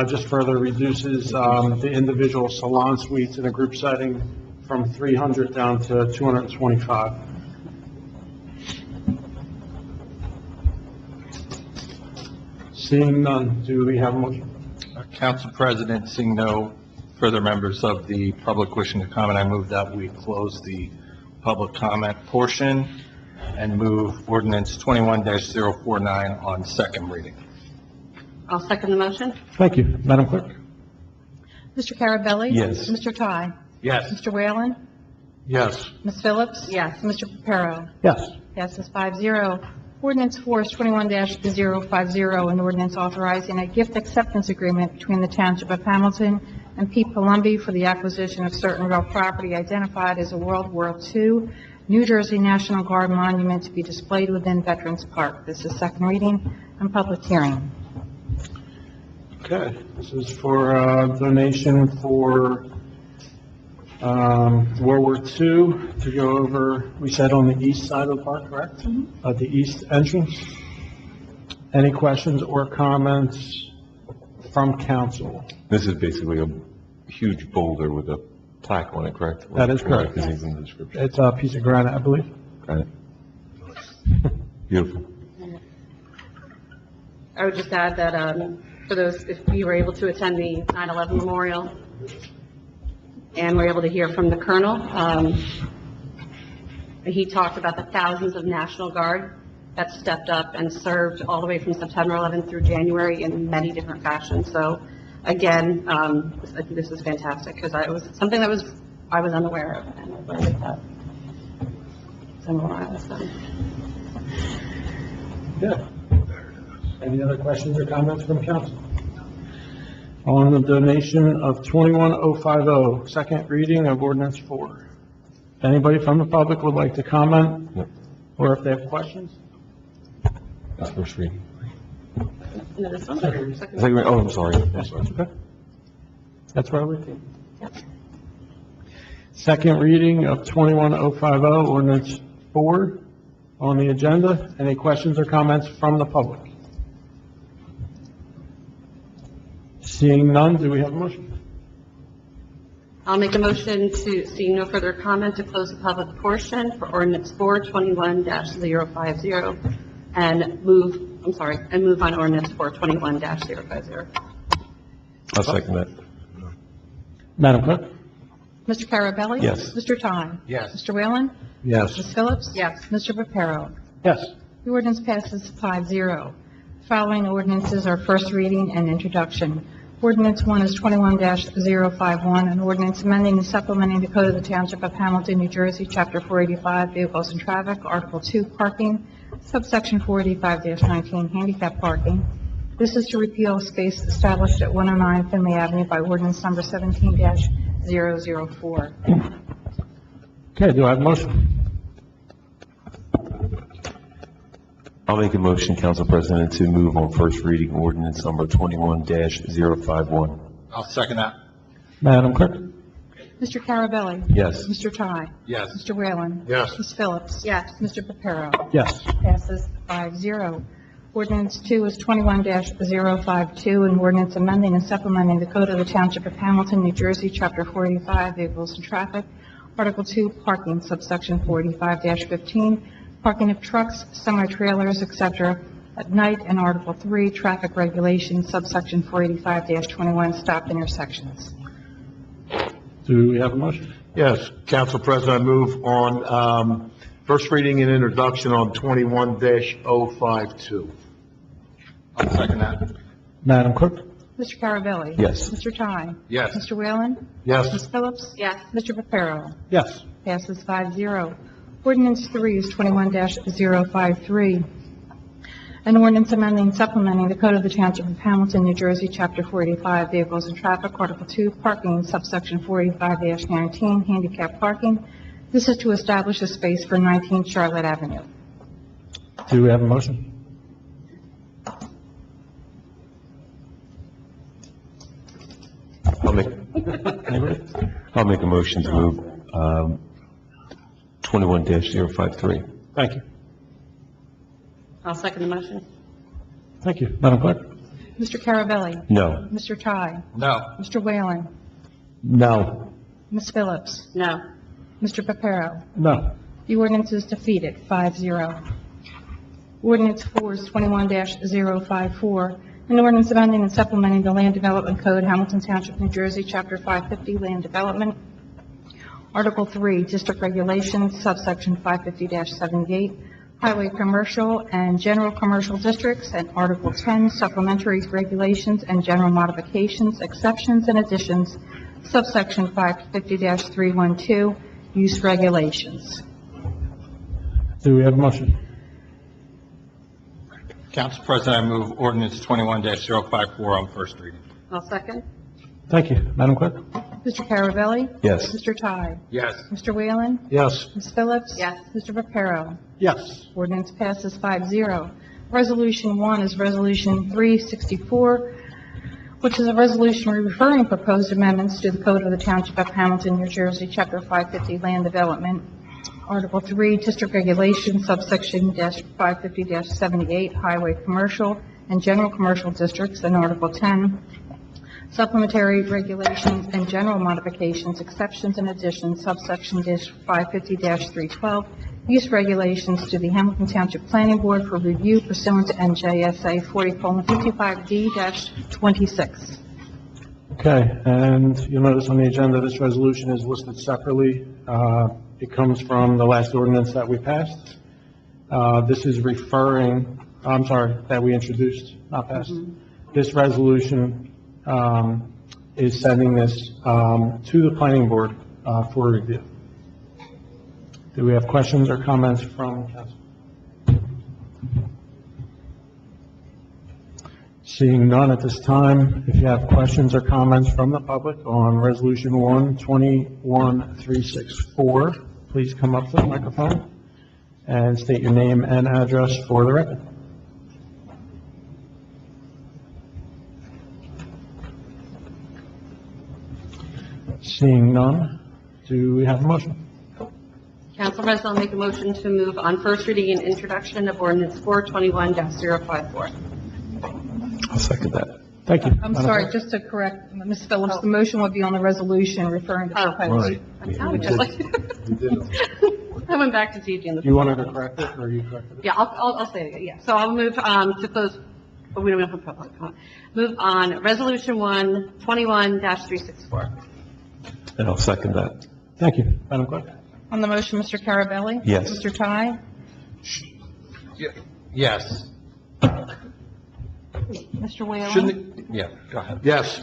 Just further reduces the individual salon suites in a group setting from 300 down to 225. Seeing none, do we have a motion? Council President, seeing no further members of the public wishing to comment, I move that we close the public comment portion and move ordinance 21-049 on second reading. I'll second the motion. Thank you. Madam Clerk? Mr. Carabelli? Yes. Mr. Ty? Yes. Mr. Whalen? Yes. Ms. Phillips? Yes. Mr. Reparo? Yes. Passes 5-0. Ordinance 4 is 21-050, an ordinance authorizing a gift acceptance agreement between the Township of Hamilton and Pete Palumbi for the acquisition of certain real property identified as a World War II New Jersey National Guard monument to be displayed within Veterans Park. This is second reading and public hearing. Okay, this is for donation for World War II to go over, we said on the east side of the park, correct? At the east entrance. Any questions or comments from council? this is basically a huge boulder with a plaque on it, correct? That is correct. Because it's in the description. It's a piece of granite, I believe. Got it. Beautiful. I would just add that, for those, if you were able to attend the 9/11 memorial and were able to hear from the colonel, he talked about the thousands of National Guard that stepped up and served all the way from September 11th through January in many different fashions. So again, I think this is fantastic because it was something that I was unaware of, and I learned that. Yeah. Any other questions or comments from council? On the donation of 21050, second reading of ordinance 4. Anybody from the public would like to comment? Yep. Or if they have questions? That's first reading. No, this one? Second. Second. Second, oh, I'm sorry. I'm sorry. Okay. That's where we're looking. Second reading of 21050, ordinance 4 on the agenda. Any questions or comments from the public? Seeing none, do we have a motion? I'll make a motion to, seeing no further comment, to close the public portion for ordinance 421-050 and move on ordinance 421-050. I'll second that. Madam Clerk? Mr. Carabelli? Yes. Mr. Ty? Yes. Mr. Whalen? Yes. Ms. Phillips? Yes. Mr. Reparo? Yes. The ordinance passes 5-0. Following ordinances are first reading and introduction. Ordinance 1 is 21-051, an ordinance amending and supplementing the Code of the Township of Hamilton, New Jersey, Chapter 485, Vehicles and Traffic, Article 2, Parking, subsection 485-19, Handicap Parking. This is to repeal a space established at 109 Finley Avenue by ordinance number 17-004. Okay, do I have a motion? I'll make a motion, Council President, to move on first reading ordinance number 21-051. I'll second that. Madam Clerk? Mr. Carabelli? Yes. Mr. Ty? Yes. Mr. Whalen? Yes. Ms. Phillips? Yes. Mr. Reparo? Yes. Passes 5-0. Ordinance 2 is 21-052, an ordinance amending and supplementing the Code of the Township of Hamilton, New Jersey, Chapter 485, Vehicles and Traffic, Article 2, Parking, subsection 485-15, parking of trucks, semi-trailers, etc. at night, and Article 3, traffic regulations, subsection 485-21, stopped intersections. Do we have a motion? Yes, Council President, I move on, first reading and introduction on 21-052. I'll second that. Madam Clerk? Mr. Carabelli? Yes. Mr. Ty? Yes. Mr. Whalen? Yes. Ms. Phillips? Yes. Mr. Reparo? Yes. Passes 5-0. Ordinance 3 is 21-053. An ordinance amending and supplementing the Code of the Township of Hamilton, New Jersey, Chapter 485, Vehicles and Traffic, Article 2, Parking, subsection 485-19, Handicap Parking. This is to establish a space for 19 Charlotte Avenue. Do we have a motion? I'll make a motion to move 21-053. Thank you. I'll second the motion. Thank you. Madam Clerk? Mr. Carabelli? No. Mr. Ty? No. Mr. Whalen? No. Ms. Phillips? No. Mr. Reparo? No. The ordinance is defeated, 5-0. Ordinance 4 is 21-054, an ordinance amending and supplementing the Land Development Code, Hamilton Township, New Jersey, Chapter 550, Land Development. Article 3, District Regulations, subsection 550-78, Highway Commercial and General Commercial Districts, and Article 10, Supplementary Regulations and General Modifications, Exceptions and Additions, subsection 550-312, Use Regulations. Do we have a motion? Council President, I move ordinance 21-054 on first reading. I'll second. Thank you. Madam Clerk? Mr. Carabelli? Yes. Mr. Ty? Yes. Mr. Whalen? Yes. Ms. Phillips? Yes. Mr. Reparo? Yes. Ordinance passes 5-0. Resolution 1 is Resolution 364, which is a resolution referring proposed amendments to the Code of the Township of Hamilton, New Jersey, Chapter 550, Land Development. Article 3, District Regulations, subsection -550-78, Highway Commercial and General Commercial Districts, and Article 10, Supplementary Regulations and General Modifications, Exceptions and Additions, subsection -550-312, Use Regulations to the Hamilton Township Planning Board for review pursuant to NJSA 40:55D-26. Okay, and you'll notice on the agenda, this resolution is listed separately. It comes from the last ordinance that we passed. This is that we introduced, not passed. This resolution is sending this to the planning board for review. Do we have questions or comments from council? Seeing none at this time, if you have questions or comments from the public on Resolution 1, 21364, please come up to the microphone and state your name and address for the record. Seeing none, do we have a motion? Council President, I'll make a motion to move on first reading and introduction of ordinance 421-054. I'll second that. Thank you. I'm Madam sorry, Clerk. just to correct Ms. Phillips, the motion would be on the resolution referring to proposed. I sounded just like, I went back to teaching the. You wanted to correct it, or you corrected it? Yeah, I'll say it again, yeah. So I'll move, to close, but we don't have a public comment. Move on, Resolution 1, 21-364. And I'll second that. Thank you. Madam Clerk? On the motion, Mr. Carabelli? Yes. Mr. Ty? Yes. Mr. Whalen? Shouldn't, yeah, go ahead. Yes.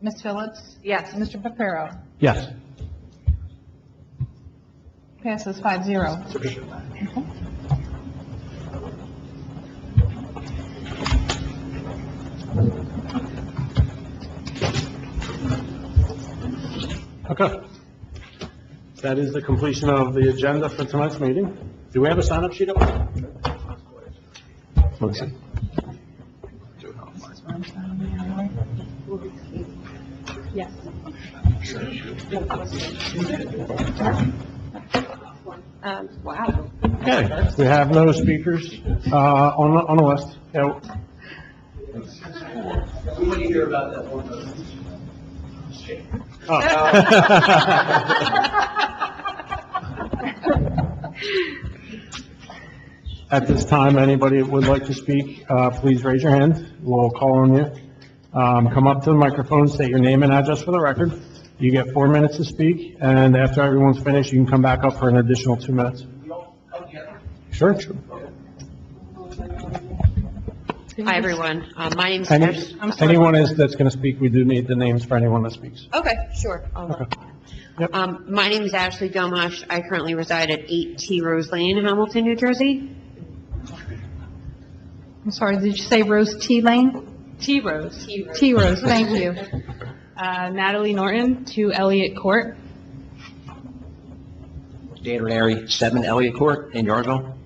Ms. Phillips? Yes. Mr. Reparo? Yes. Passes 5-0. Okay. That is the completion of the agenda for tonight's meeting. Do we have a sign-up sheet up there? Let me see. Yes. Wow. Okay, we have no speakers on the list. Yeah. We want to hear about that one. At this time, anybody that would like to speak, please raise your hand. We'll call on you. Come up to the microphone, state your name and address for the record. You get 4 minutes to speak, and after everyone's finished, you can come back up for an additional 2 minutes. Sure. Hi, everyone. My name's Ashley. Anyone that's going to speak, we do need the names for anyone that speaks. Okay, sure. Okay. Yep. My name is Ashley Domash. I currently reside at 8 T Rose Lane, Hamilton, New Jersey. I'm sorry, did you say Rose T Lane? T Rose. T Rose, thank you. Natalie Norton, 2 Elliott Court. Dan Larry, 7 Elliott Court in Yardville.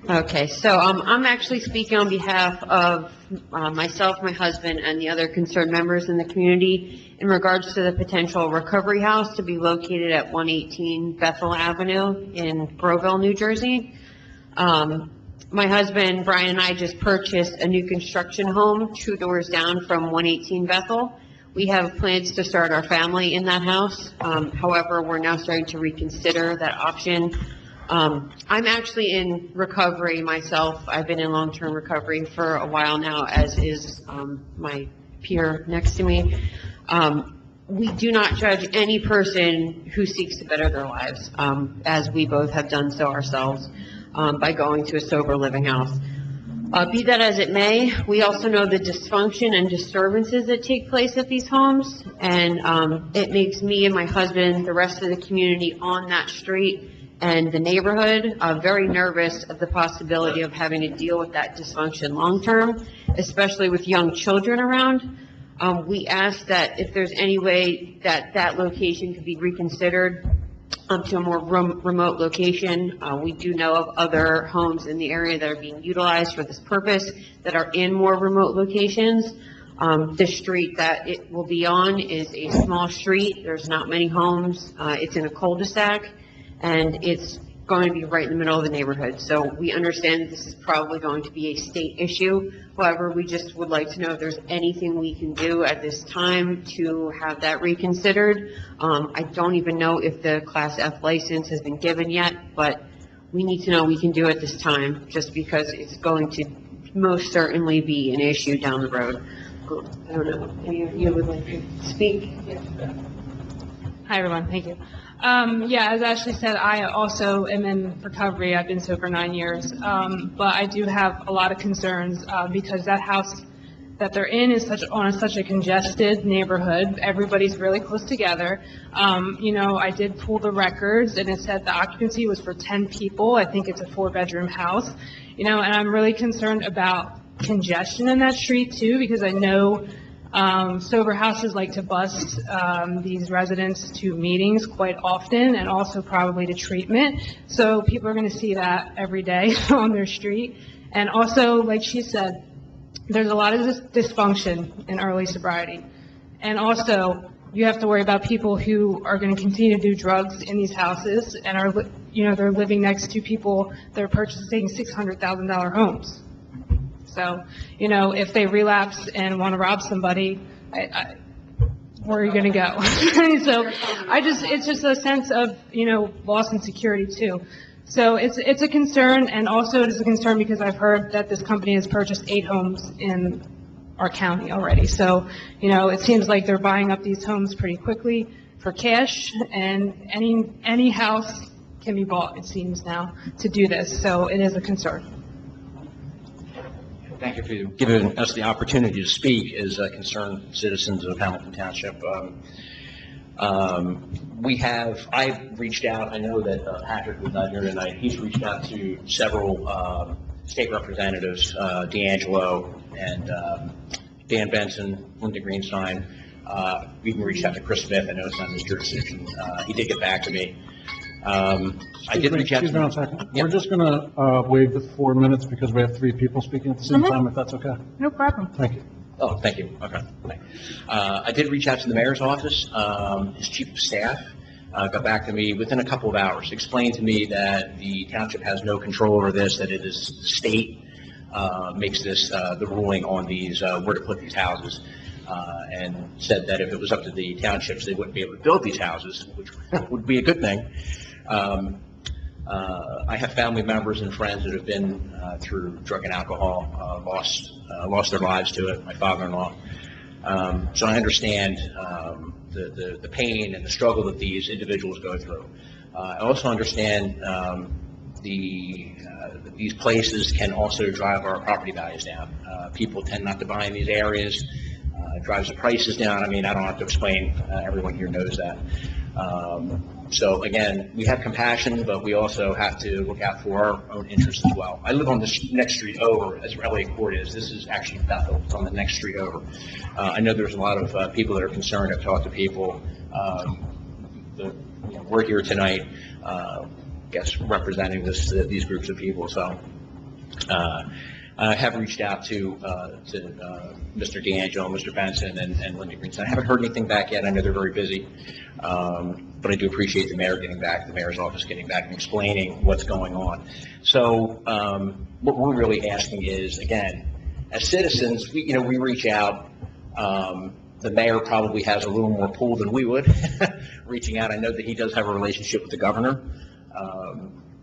Okay, so I'm actually speaking on behalf of myself, my husband, and the other concerned members in the community in regards to the potential recovery house to be located at 118 Bethel Avenue in Groveville, New Jersey. My husband, Brian, and I just purchased a new construction home 2 doors down from 118 Bethel. We have plans to start our family in that house. However, we're now starting to reconsider that option. I'm actually in recovery myself. I've been in long-term recovery for a while now, as is my peer next to me. We do not judge any person who seeks to better their lives, as we both have done so ourselves, by going to a sober living house. Be that as it may, we also know the dysfunction and disturbances that take place at these homes, and it makes me and my husband, the rest of the community on that street and the neighborhood, very nervous of the possibility of having to deal with that dysfunction long-term, especially with young children around. We ask that if there's any way that that location could be reconsidered to a more remote location. We do know of other homes in the area that are being utilized for this purpose that are in more remote locations. The street that it will be on is a small street. There's not many homes. It's in a cul-de-sac, and it's going to be right in the middle of the neighborhood. So we understand this is probably going to be a state issue. However, we just would like to know if there's anything we can do at this time to have that reconsidered. I don't even know if the Class F license has been given yet, but we need to know we can do it this time, just because it's going to most certainly be an issue down the road. I don't know, any of you would like to speak? Hi, everyone. Thank you. Yeah, as Ashley said, I also am in recovery. I've been sober 9 years. But I do have a lot of concerns because that house that they're in is such a congested neighborhood. Everybody's really close together. I did pull the records, and it said the occupancy was for 10 people. I think it's a 4-bedroom house. And I'm really concerned about congestion in that street too, because I know sober houses like to bus these residents to meetings quite often, and also probably to treatment. So people are going to see that every day on their street. And also, like she said, there's a lot of dysfunction in early sobriety. And also, you have to worry about people who are going to continue to do drugs in these houses and are, they're living next to people that are purchasing $600,000 homes. So, if they relapse and want to rob somebody, where are you going to go? So it's just a sense of, loss and security too. So it's a concern, and also it is a concern because I've heard that this company has purchased 8 homes in our county already. So, it seems like they're buying up these homes pretty quickly for cash, and any house can be bought, it seems now, to do this. So it is a concern. Thank you for giving us the opportunity to speak as concerned citizens of Hamilton Township. I've reached out, I know that Patrick was not here tonight, he's reached out to several state representatives, D'Angelo and Dan Benson, Linda Greenstein. We even reached out to Chris Smith, I know it's not his jurisdiction. He did get back to me. I did reach out to... Excuse me one second. We're just going to waive the 4 minutes because we have 3 people speaking at the same time, if that's okay. No problem. Thank you. Oh, thank you. Okay. I did reach out to the mayor's office. His chief of staff got back to me within a couple of hours, explained to me that the township has no control over this, that it is the state makes this the ruling on these, where to put these houses. and said that if it was up to the townships, they wouldn't be able to build these houses, which would be a good thing. I have family members and friends that have been through drug and alcohol, lost their lives to it, my father-in-law. So I understand the pain and the struggle that these individuals go through. I also understand these places can also drive our property values down. People tend not to buy in these areas. It drives the prices down. I mean, I don't have to explain. Everyone here knows that. So again, we have compassion, but we also have to look out for our own interests as well. I live on the next street over, as Elliott Court is. This is actually Bethel. It's on the next street over. I know there's a lot of people that are concerned. I've talked to people. We're here tonight, I guess, representing these groups of people. So I have reached out to Mr. D'Angelo, Mr. Benson, and Linda Greenstein. I haven't heard anything back yet. I know they're very busy. But I do appreciate the mayor getting back, the mayor's office getting back and explaining what's going on. So what we're really asking is, again, as citizens, we reach out. The mayor probably has a little more pull than we would reaching out. I know that he does have a relationship with the governor.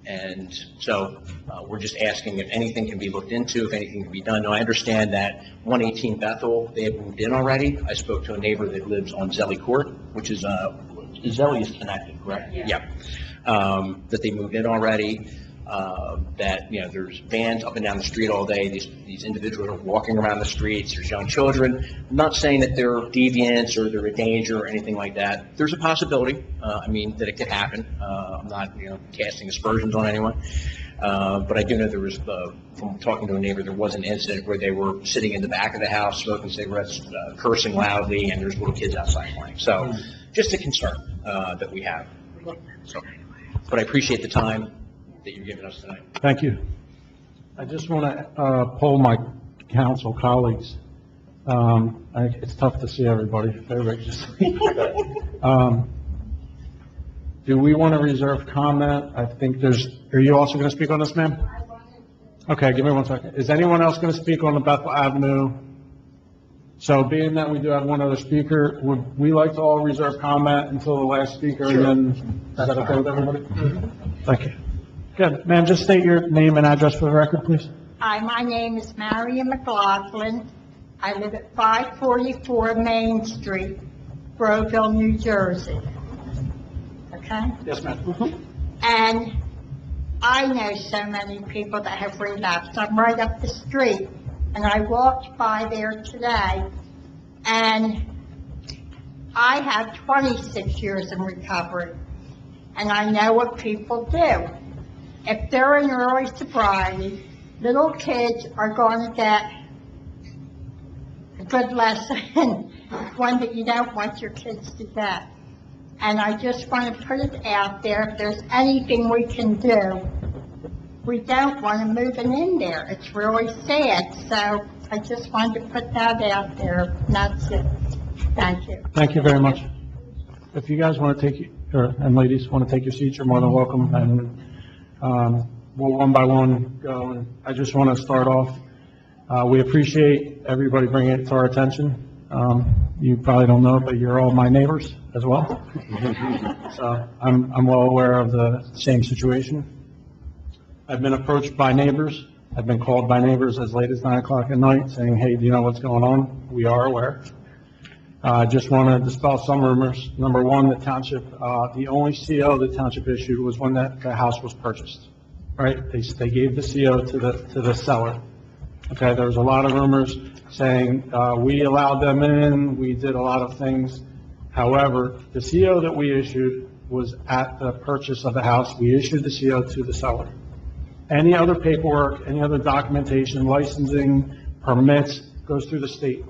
And so we're just asking if anything can be looked into, if anything can be done. Now, I understand that 118 Bethel, they have moved in already. I spoke to a neighbor that lives on Zelly Court, which is, Zelly is connected, correct? Yeah. That they moved in already, that, there's vans up and down the street all day. These individuals are walking around the streets. There's young children. I'm not saying that they're deviants or they're a danger or anything like that. There's a possibility, that it could happen. I'm not, casting aspersions on anyone. But I do know there was, from talking to a neighbor, there was an incident where they were sitting in the back of the house, smoking cigarettes, cursing loudly, and there's little kids outside playing. So just a concern that we have. So, but I appreciate the time that you're giving us tonight. Thank you. I just want to poll my council colleagues. It's tough to see everybody. Everybody just do we want to reserve comment? I think are you also going to speak on this, ma'am? Okay, give me 1 second. Is anyone else going to speak on the Bethel Avenue? So being that we do have one other speaker, would we like to all reserve comment until the last speaker? Sure. And then, is that okay with everybody? Mm-hmm. Thank you. Good. Ma'am, just state your name and address for the record, please. Hi, my name is Marion McLaughlin. I live at 544 Main Street, Groveville, New Jersey. Okay? Yes, ma'am. Mm-hmm. And I know so many people that have relapsed. I'm right up the street, and I walked by there today, and I have 26 years in recovery, and I know what people do. If they're in early sobriety, little kids are going to get a good lesson, one that you don't want your kids to get. And I just want to put it out there, if there's anything we can do, we don't want to move them in there. It's really sad. So I just wanted to put that out there. And that's it. Thank you. Thank you very much. If you guys want to and ladies want to take your seats, you're more than welcome. And we'll one by one go. And I just want to start off. We appreciate everybody bringing it to our attention. You probably don't know, but you're all my neighbors as well. So I'm well aware of the same situation. I've been approached by neighbors. I've been called by neighbors as late as 9 o'clock at night saying, hey, do you know what's going on? We are aware. I just want to dispel some rumors. Number one, the township, the only CO the township issued was when the house was purchased, right? They gave the CO to the seller. Okay, there was a lot of rumors saying we allowed them in, we did a lot of things. However, the CO that we issued was at the purchase of the house. We issued the CO to the seller. Any other paperwork, any other documentation, licensing, permits, goes through the state.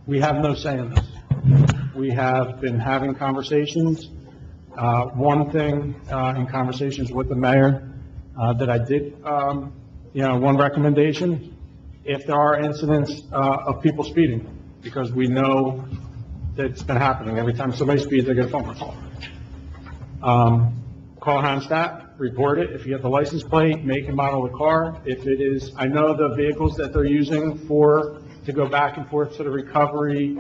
We have no say in this. We have been having conversations. One thing in conversations with the mayor that I did, one recommendation, if there are incidents of people speeding, because we know that it's been happening. Every time somebody speeds, they get a phone call. Call Hanstat, report it. If you get the license plate, make and model of the car. If it is, I know the vehicles that they're using for to go back and forth to the recovery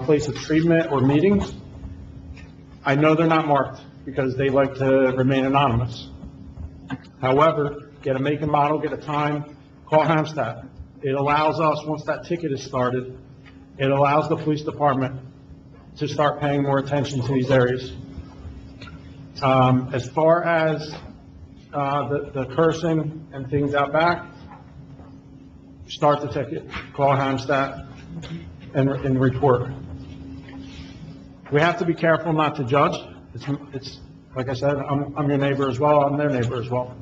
place of treatment or meetings. I know they're not marked because they like to remain anonymous. However, get a make and model, get a time, call Hampstead. It allows us, once that ticket is started, it allows the police department to start paying more attention to these areas. As far as the cursing and things out back, start the ticket, call Hampstead, and report. We have to be careful not to judge. It's like I said, I'm your neighbor as well, I'm their neighbor as well.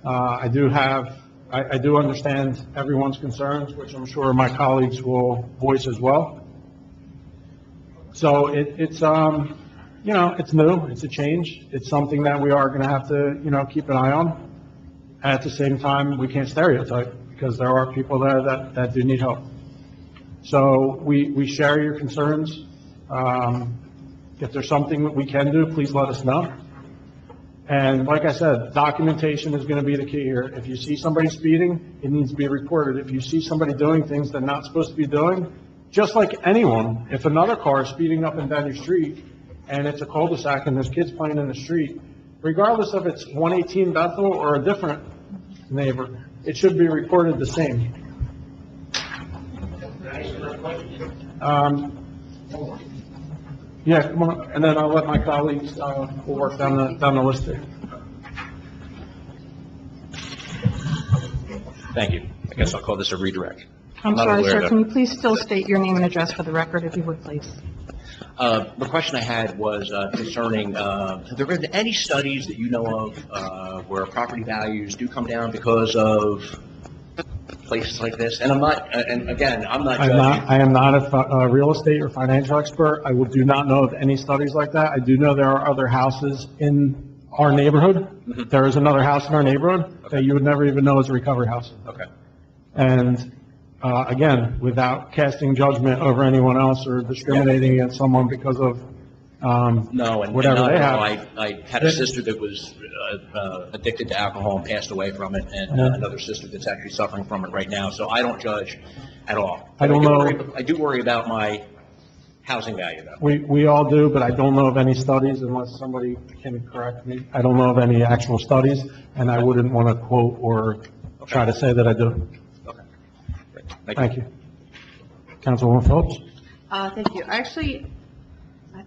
I do understand everyone's concerns, which I'm sure my colleagues will voice as well. So it's you know, it's new, it's a change, it's something that we are going to have to, you know, keep an eye on. At the same time, we can't stereotype, because there are people there that do need help. So we share your concerns. If there's something that we can do, please let us know. And like I said, documentation is going to be the key here. If you see somebody speeding, it needs to be reported. If you see somebody doing things they're not supposed to be doing, just like anyone, if another car is speeding up and down your street, and it's a cul-de-sac and there's kids playing in the street, regardless if it's 118 Bethel or a different neighbor, it should be reported the same. Yeah, come on, and then I'll let my colleagues, will work down the list here. Thank you. I guess I'll call this a redirect. I'm not sorry, aware sir, of- can you please still state your name and address for the record, if you would, please? The question I had was concerning, have there been any studies that you know of where property values do come down because of places like this? And I'm not, and again, I'm not judging. I am not a real estate or financial expert. I do not know of any studies like that. I do know there are other houses in our neighborhood. Mm-hmm. There is another house in our neighborhood that you would never even know is a recovery house. Okay. And, again, without casting judgment over anyone else or discriminating against someone because of, No, and whatever not they at have. all. I had a sister that was addicted to alcohol and passed away from it, and Yeah. another sister that's actually suffering from it right now. So I don't judge at all. I don't know. I do worry about my housing value, though. We all do, but I don't know of any studies unless somebody can correct me. I don't know of any actual studies, and I wouldn't want to quote or try to say that I do. Okay. Great. Thank you. Councilwoman Phillips? Thank you. Actually,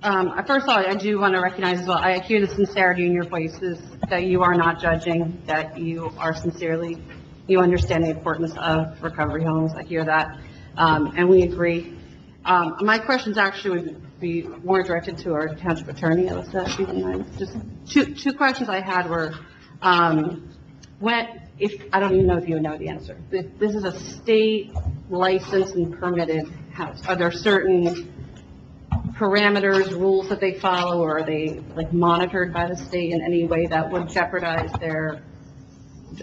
first of all, I do want to recognize as well, I hear the sincerity in your voices, that you are not judging, that you are sincerely, you understand the importance of recovery homes. I hear that, and we agree. My questions actually would be more directed to our township attorney, Alyssa, if you don't mind. Just two questions I had were, I don't even know if you know the answer. This is a state licensed and permitted house. Are there certain parameters, rules that they follow, or are they like monitored by the state in any way that would jeopardize their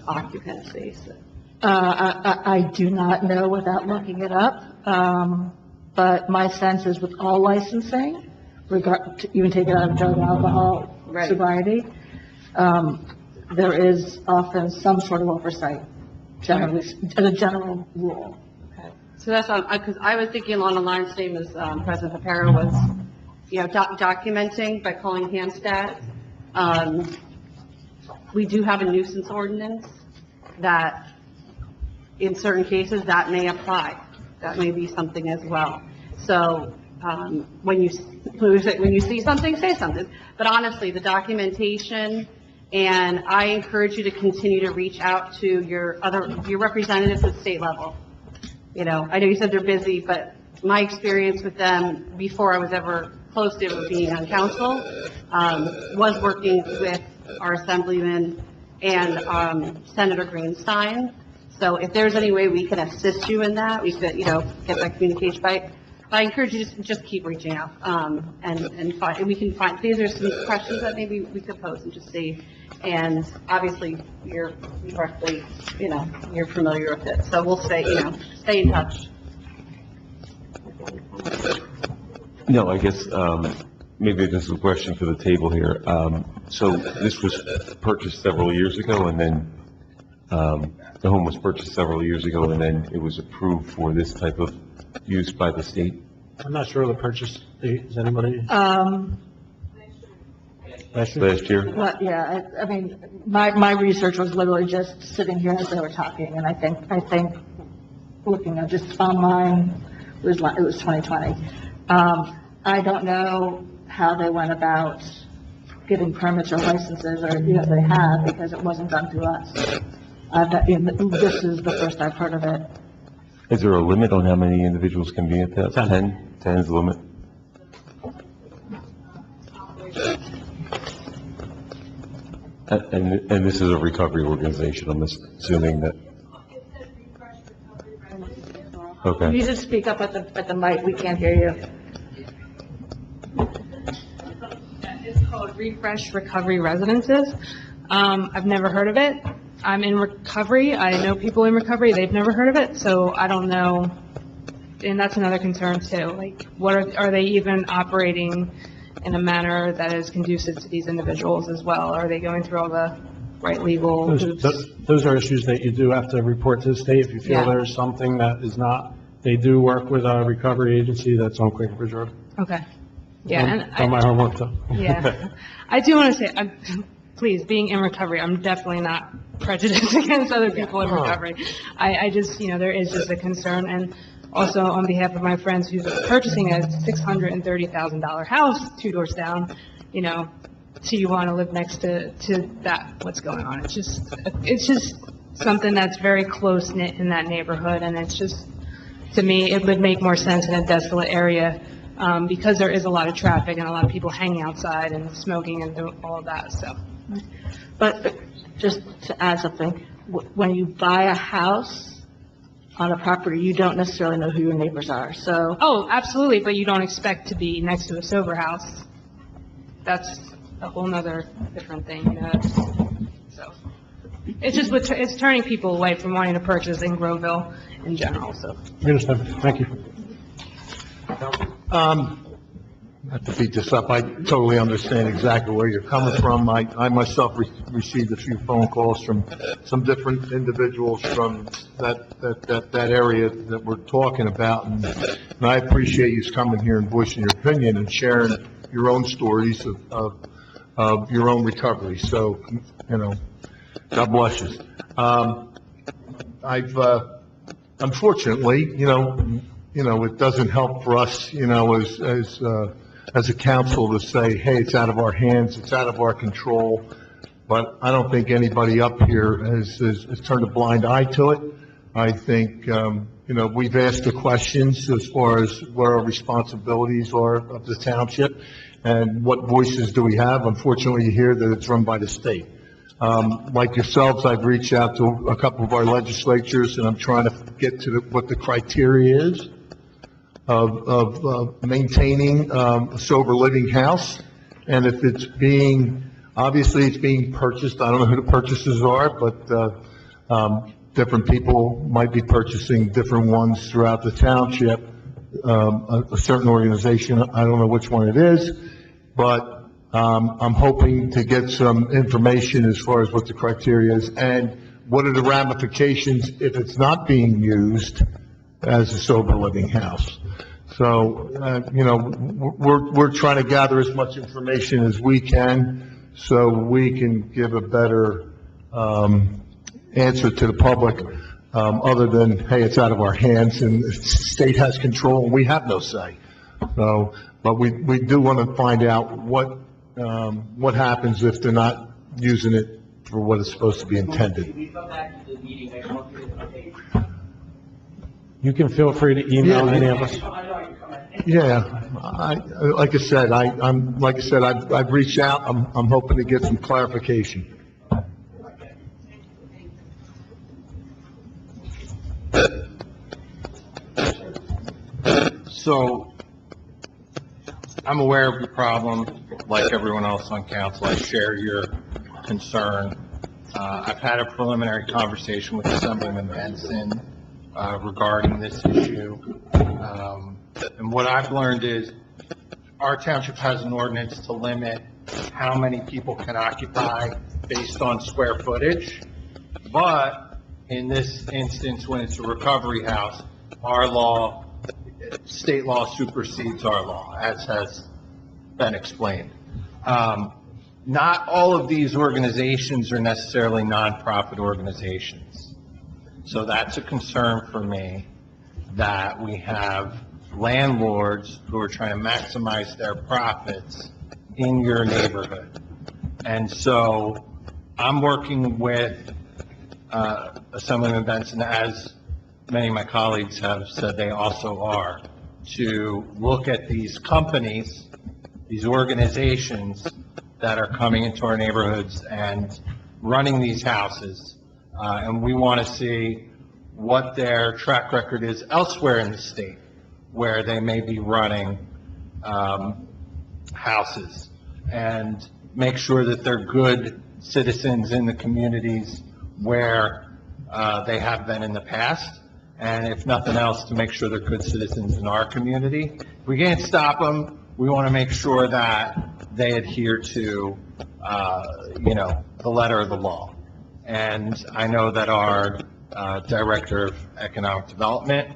occupancy? I do not know without looking it up, but my sense is with all licensing, even taking out of drug and alcohol Right. sobriety, there is often some sort of oversight, generally, as a general rule. Okay. So that's, because I was thinking along the lines, same as President Papera was, documenting by calling Hampstead. We do have a nuisance ordinance that, in certain cases, that may apply. That may be something as well. So, when you see something, say something. But honestly, the documentation, and I encourage you to continue to reach out to your representatives at state level. I know you said they're busy, but my experience with them before I was ever close to being on council, was working with our assemblyman and, Senator Greenstein. So if there's any way we can assist you in that, we could, get that communication. But I encourage you to just keep reaching out, and we can find, these are some questions that maybe we could pose and just see. And obviously, you're directly, you're familiar with it. So we'll stay in touch. No, I guess, maybe this is a question for the table here. So this was purchased several years ago, and then, the home was purchased several years ago, and then it was approved for this type of use by the state? I'm not sure of the purchase date. Is anybody? Last year? Last year? Well, yeah, I mean, my research was literally just sitting here as they were talking, and I think looking at just online, it was 2020. I don't know how they went about getting permits or licenses, or, you know, they have, because it wasn't done through us. This is the first I've heard of it. Is there a limit on how many individuals can be at that? 10? 10 is the limit? And this is a recovery organization, I'm assuming that, okay. You just speak up at the mic, we can't hear you. It's called Refresh Recovery Residences. I've never heard of it. I'm in recovery. I know people in recovery. They've never heard of it, so I don't know. And that's another concern too. Like, what are they even operating in a manner that is conducive to these individuals as well? Are they going through all the right legal hoops? Those are issues that you do have to report to the state. If you feel Yeah. there's something that is not, they do work with a recovery agency that's on Quaker Road. Okay. Yeah. And Done my homework though. Yeah. I do want to say, please, being in recovery, I'm definitely not prejudiced against other people in recovery. I just, there is just a concern. And also on behalf of my friends who's purchasing a $630,000 house 2 doors down, do you want to live next to that? What's going on? It's just something that's very close knit in that neighborhood. And it's just, to me, it would make more sense in a desolate area. Because there is a lot of traffic and a lot of people hanging outside and smoking and doing all of that, so. But just to add something, when you buy a house on a property, you don't necessarily know who your neighbors are, so. Oh, absolutely, but you don't expect to be next to a sober house. That's a whole nother different thing, so. It's just, it's turning people away from wanting to purchase in Groveville in general, so. We understand. Thank you. Not to beat this up, I totally understand exactly where you're coming from. I myself received a few phone calls from some different individuals from that area that we're talking about, and I appreciate you coming here and voicing your opinion and sharing your own stories of your own recovery. So, God bless you. Unfortunately, it doesn't help for us, as a council to say, hey, it's out of our hands, it's out of our control. But I don't think anybody up here has turned a blind eye to it. I think, we've asked the questions as far as where our responsibilities are of the township and what voices do we have. Unfortunately, you hear that it's run by the state. Like yourselves, I've reached out to a couple of our legislatures, and I'm trying to get to what the criteria is of maintaining a sober living house. And if it's obviously it's being purchased, I don't know who the purchasers are, but different people might be purchasing different ones throughout the township. A certain organization, I don't know which one it is, but I'm hoping to get some information as far as what the criteria is and what are the ramifications if it's not being used as a sober living house. So, we're trying to gather as much information as we can so we can give a better answer to the public, other than, hey, it's out of our hands and the state has control and we have no say. So, but we do want to find out what happens if they're not using it for what it's supposed to be intended. Can we come back to the meeting next month with an update? You can feel free to email any of us. Yeah, like I said, I've reached out. I'm hoping to get some clarification. So, I'm aware of the problem, like everyone else on council. I share your concern. I've had a preliminary conversation with Assemblyman Benson regarding this issue. And what I've learned is our township has an ordinance to limit how many people can occupy based on square footage. But in this instance, when it's a recovery house, our law, state law supersedes our law, as has been explained. Not all of these organizations are necessarily nonprofit organizations. So that's a concern for me, that we have landlords who are trying to maximize their profits in your neighborhood. And so I'm working with Assemblyman Benson, as many of my colleagues have said they also are, to look at these companies, these organizations that are coming into our neighborhoods and running these houses. And we want to see what their track record is elsewhere in the state, where they may be running houses, and make sure that they're good citizens in the communities where they have been in the past. And if nothing else, to make sure they're good citizens in our community. If we can't stop them, we want to make sure that they adhere to, the letter of the law. And I know that our Director of Economic Development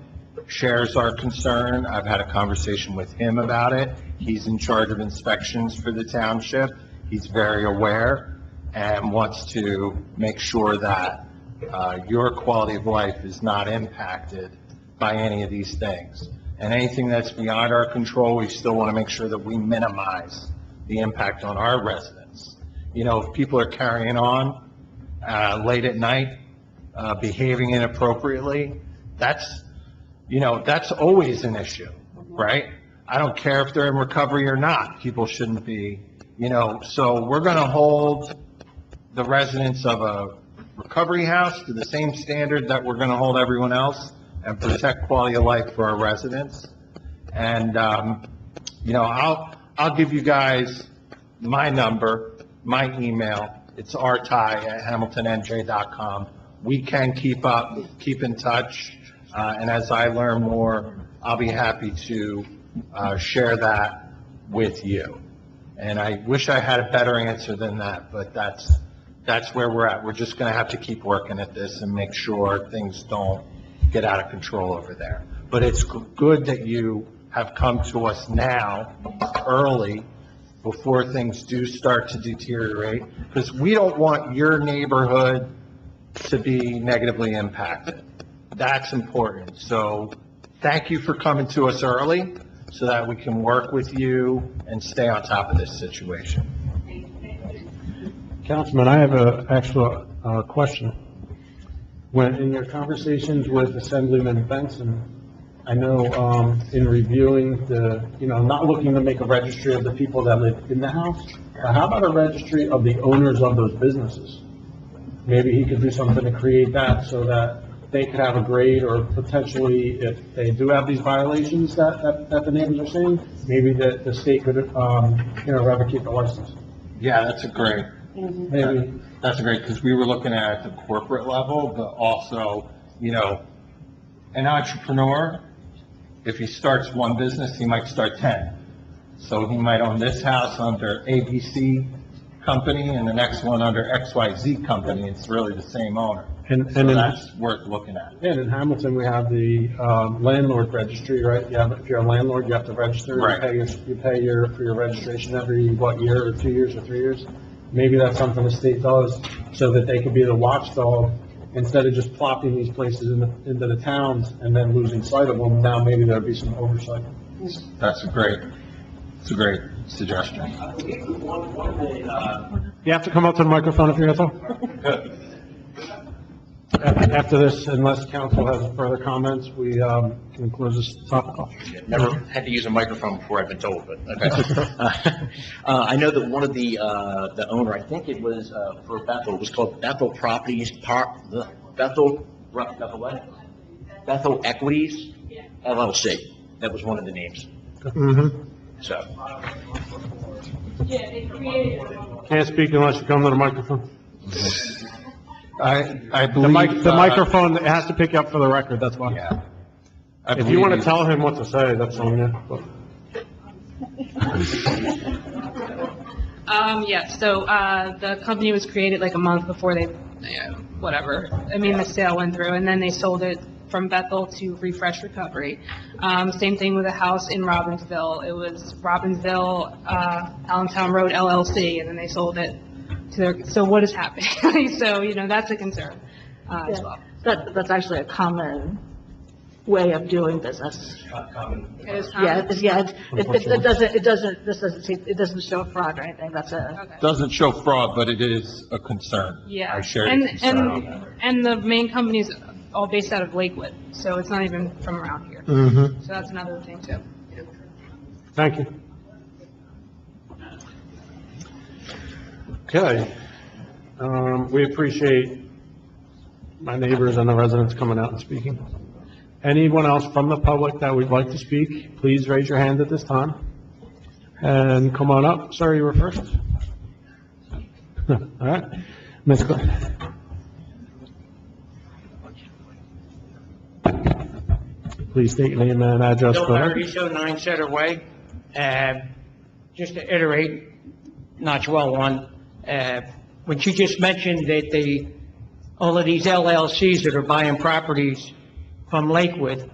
shares our concern. I've had a conversation with him about it. He's in charge of inspections for the township. He's very aware and wants to make sure that your quality of life is not impacted by any of these things. And anything that's beyond our control, we still want to make sure that we minimize the impact on our residents. If people are carrying on late at night, behaving inappropriately, that's always an issue, right? I don't care if they're in recovery or not. People shouldn't be, so we're going to hold the residents of a recovery house to the same standard that we're going to hold everyone else, and protect quality of life for our residents. And, I'll give you guys my number, my email. It's rty@hamiltonnj.com. We can keep in touch. And as I learn more, I'll be happy to share that with you. And I wish I had a better answer than that, but that's where we're at. We're just going to have to keep working at this and make sure things don't get out of control over there. But it's good that you have come to us now, early, before things do start to deteriorate, because we don't want your neighborhood to be negatively impacted. That's important. So thank you for coming to us early so that we can work with you and stay on top of this situation. Councilman, I have a actual question. When in your conversations with Assemblyman Benson, I know in reviewing not looking to make a registry of the people that live in the house, but how about a registry of the owners of those businesses? Maybe he could do something to create that so that they could have a grade, or potentially, if they do have these violations that the neighbors are saying, maybe the state could, revocate the license. Yeah, that's a great. Maybe. That's great, because we were looking at the corporate level, but also, an entrepreneur, if he starts one business, he might start 10. So he might own this house under ABC company and the next one under XYZ company. It's really the same owner. So that's worth looking at. And in Hamilton, we have the landlord registry, right? If you're a landlord, you have to register. Right. You pay for your registration every, year, or 2 years, or 3 years? Maybe that's something the state does, so that they could be the watchdog, instead of just plopping these places into the towns and then losing sight of them. Now maybe there'll be some oversight. It's a great suggestion. You have to come up to the microphone if you're going to talk. After this, unless council has further comments, we can close this topic off. Never had to use a microphone before, I've been told, but okay. I know that one of the owner, I think it was for Bethel, was called Bethel Properties, Bethel Equities LLC. That was one of the names. Mm-hmm. So. Can't speak unless you come to the microphone. I believe the microphone has to pick you up for the record, that's why. Yeah. If you want to tell him what to say, that's on you. So the company was created like a month before they whatever. I mean, the sale went through, and then they sold it from Bethel to Refresh Recovery. Same thing with a house in Robbinsville. It was Robbinsville, Allentown Road LLC, and then they sold it to their, so what is happening? So, you know, that's a concern, as well. That's actually a common way of doing business. It is Yeah, common? it doesn't show fraud or anything, that's a. Okay. Doesn't show fraud, but it is a concern. Yeah. I share And- your concern on that. And the main company is all based out of Lakewood, so it's not even from around here. Mm-hmm. So that's another thing, too. Thank you. Okay. We appreciate my neighbors and the residents coming out and speaking. Anyone else from the public that would like to speak, please raise your hand at this time. And come on up. Sir, you were first. All right. Ms. Clark. Please state your name and address. Bill for the- Paradiso, 9 Cedar Way. Just to iterate, not well one, when she just mentioned that all of these LLCs that are buying properties from Lakewood,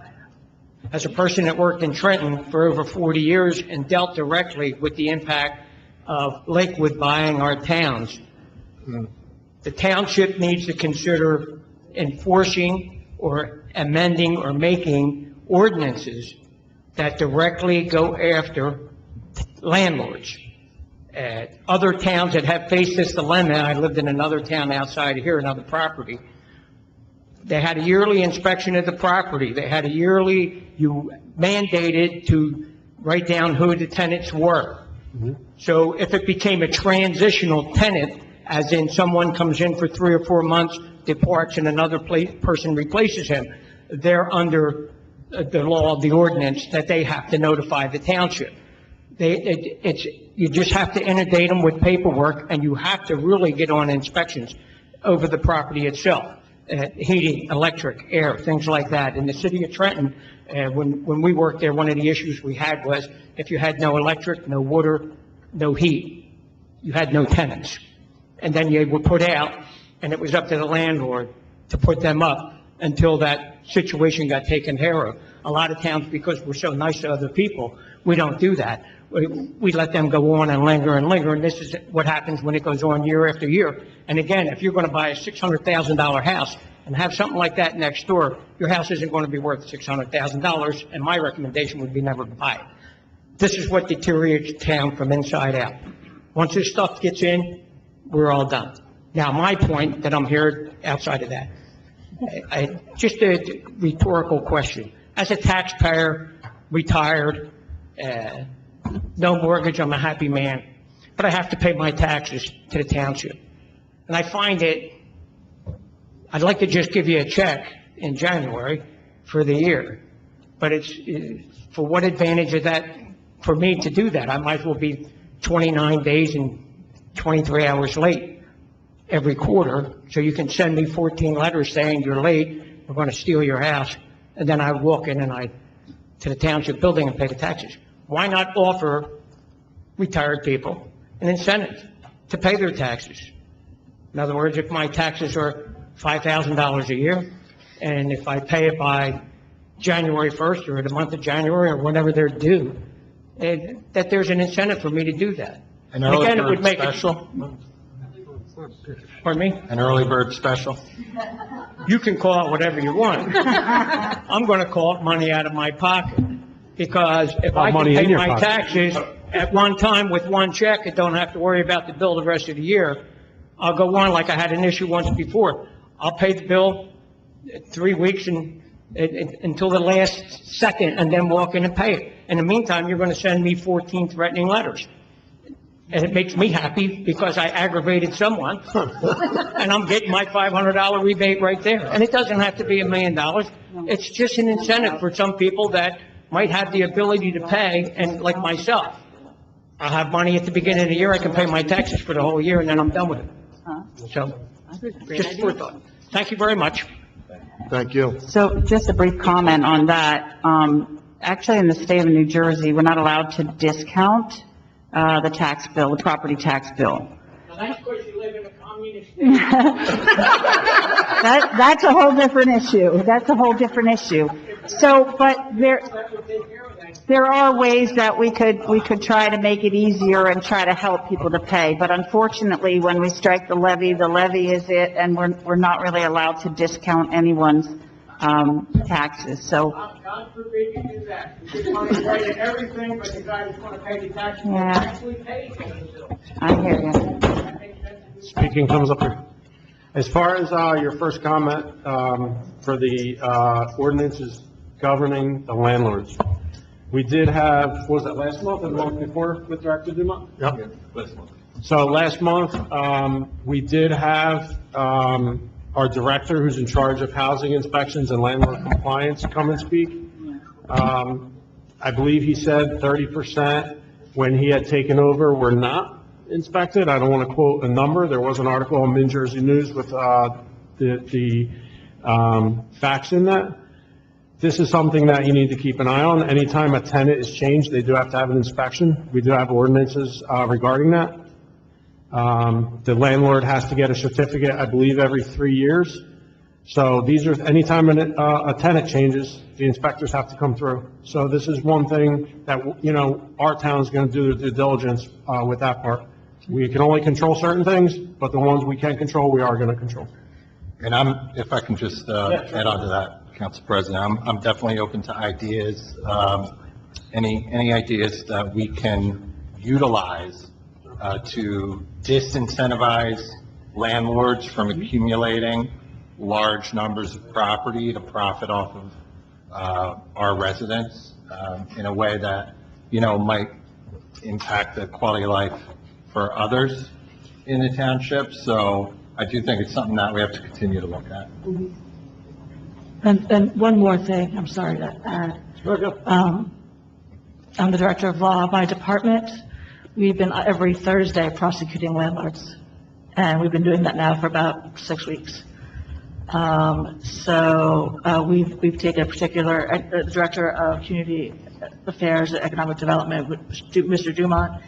as a person that worked in Trenton for over 40 years and dealt directly with the impact of Lakewood buying our towns, the township needs to consider enforcing or amending or making ordinances that directly go after landlords. Other towns that have faced this dilemma, I lived in another town outside of here, another property, they had a yearly inspection of the property. They had a yearly, you mandated to write down who the tenants were. So if it became a transitional tenant, as in someone comes in for 3 or 4 months, departs, and another person replaces him, they're under the law, the ordinance, that they have to notify the township. You just have to inundate them with paperwork, and you have to really get on inspections over the property itself. Heating, electric, air, things like that. In the city of Trenton, when we worked there, one of the issues we had was if you had no electric, no water, no heat, you had no tenants. And then you were put out, and it was up to the landlord to put them up until that situation got taken care of. A lot of towns, because we're so nice to other people, we don't do that. We let them go on and linger, and this is what happens when it goes on year after year. And again, if you're going to buy a $600,000 house and have something like that next door, your house isn't going to be worth $600,000, and my recommendation would be never to buy it. This is what deteriorates town from inside out. Once this stuff gets in, we're all done. Now, my point that I'm here outside of that, just a rhetorical question. As a taxpayer, retired, no mortgage, I'm a happy man, but I have to pay my taxes to the township. And I find I'd like to just give you a check in January for the year, but it's, for what advantage is that for me to do that? I might as well be 29 days and 23 hours late every quarter, so you can send me 14 letters saying you're late, we're going to steal your house, and then I walk in and to the township building and pay the taxes. Why not offer retired people an incentive to pay their taxes? In other words, if my taxes are $5,000 a year, and if I pay it by January 1st or the month of January or whenever they're due, that there's an incentive for me to do that. An And early again, it would bird make special? Pardon me? An early bird special? You can call it whatever you want. I'm going to call it money out of my pocket, because if I can money in pay your my pocket. taxes at one time with one check and don't have to worry about the bill the rest of the year, I'll go on like I had an issue once before. I'll pay the bill 3 weeks until the last second, and then walk in and pay it. In the meantime, you're going to send me 14 threatening letters. And it makes me happy because I aggravated someone, and I'm getting my $500 rebate right there. And it doesn't have to be $1 million. It's just an incentive for some people that might have the ability to pay, and like myself, I'll have money at the beginning of the year, I can pay my taxes for the whole year, and then I'm done with it. So, just for thought. Thank you very much. Thank you. So just a brief comment on that. Actually, in the state of New Jersey, we're not allowed to discount the tax bill, the property tax bill. That's because you live in a communist That's a whole different issue. That's a whole different issue. So, but there are ways that we could try to make it easier and try to help people to pay. But unfortunately, when we strike the levy is it, and we're not really allowed to discount anyone's, taxes. So, God forbid you do that. You just want to write everything, but the guy who's going to pay the taxes will Yeah. actually pay for the bill. I hear you. Speaking comes up here. As far as your first comment for the ordinances governing the landlords, we did have, what was that, last month or the month before with Director Dumont? Yep. So last month, we did have our director, who's in charge of housing inspections and landlord compliance, come and speak. I believe he said 30% when he had taken over were not inspected. I don't want to quote a number. There was an article in Min Jersey News with the facts in that. This is something that you need to keep an eye on. Anytime a tenant is changed, they do have to have an inspection. We do have ordinances regarding that. The landlord has to get a certificate, I believe, every 3 years. So these are, anytime a tenant changes, the inspectors have to come through. So this is one thing that, our town is going to do their due diligence with that part. We can only control certain things, but the ones we can control, we are going to control. And if I can just add on to that, Council President, I'm definitely open to ideas, any ideas that we can utilize to disincentivize landlords from accumulating large numbers of property to profit off of our residents in a way that, might impact the quality of life for others in the township. So I do think it's something that we have to continue to look at. And one more thing, I'm sorry to add. I'm the Director of Law of my department. We've been every Thursday prosecuting landlords, and we've been doing that now for about 6 weeks. We've taken a particular, the Director of Community Affairs and Economic Development, Mr. Dumont.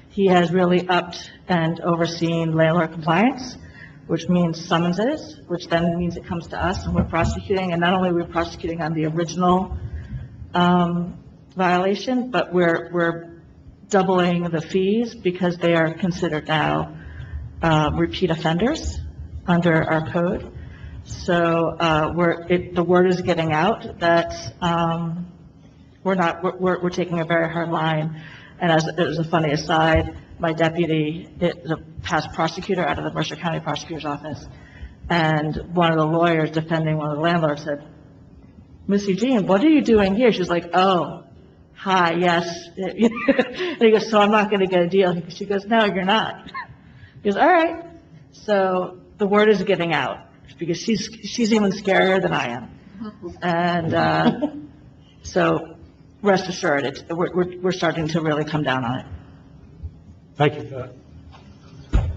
He has really upped and overseen landlord compliance, which means summonses, which then means it comes to us and we're prosecuting. And not only are we prosecuting on the original violation, but we're doubling the fees because they are considered now repeat offenders under our code. So the word is getting out that we're taking a very hard line. And as a funny aside, my deputy is a past prosecutor out of the Mercer County Prosecutor's Office, and one of the lawyers defending one of the landlords said, "Miss Eugene, what are you doing here?" She's like, "Oh, hi, yes." And he goes, "So I'm not going to get a deal?" She goes, "No, you're not." He goes, "All right." So the word is getting out because she's even scarier than I am, and so rest assured, we're starting to really come down on it. Thank you for that.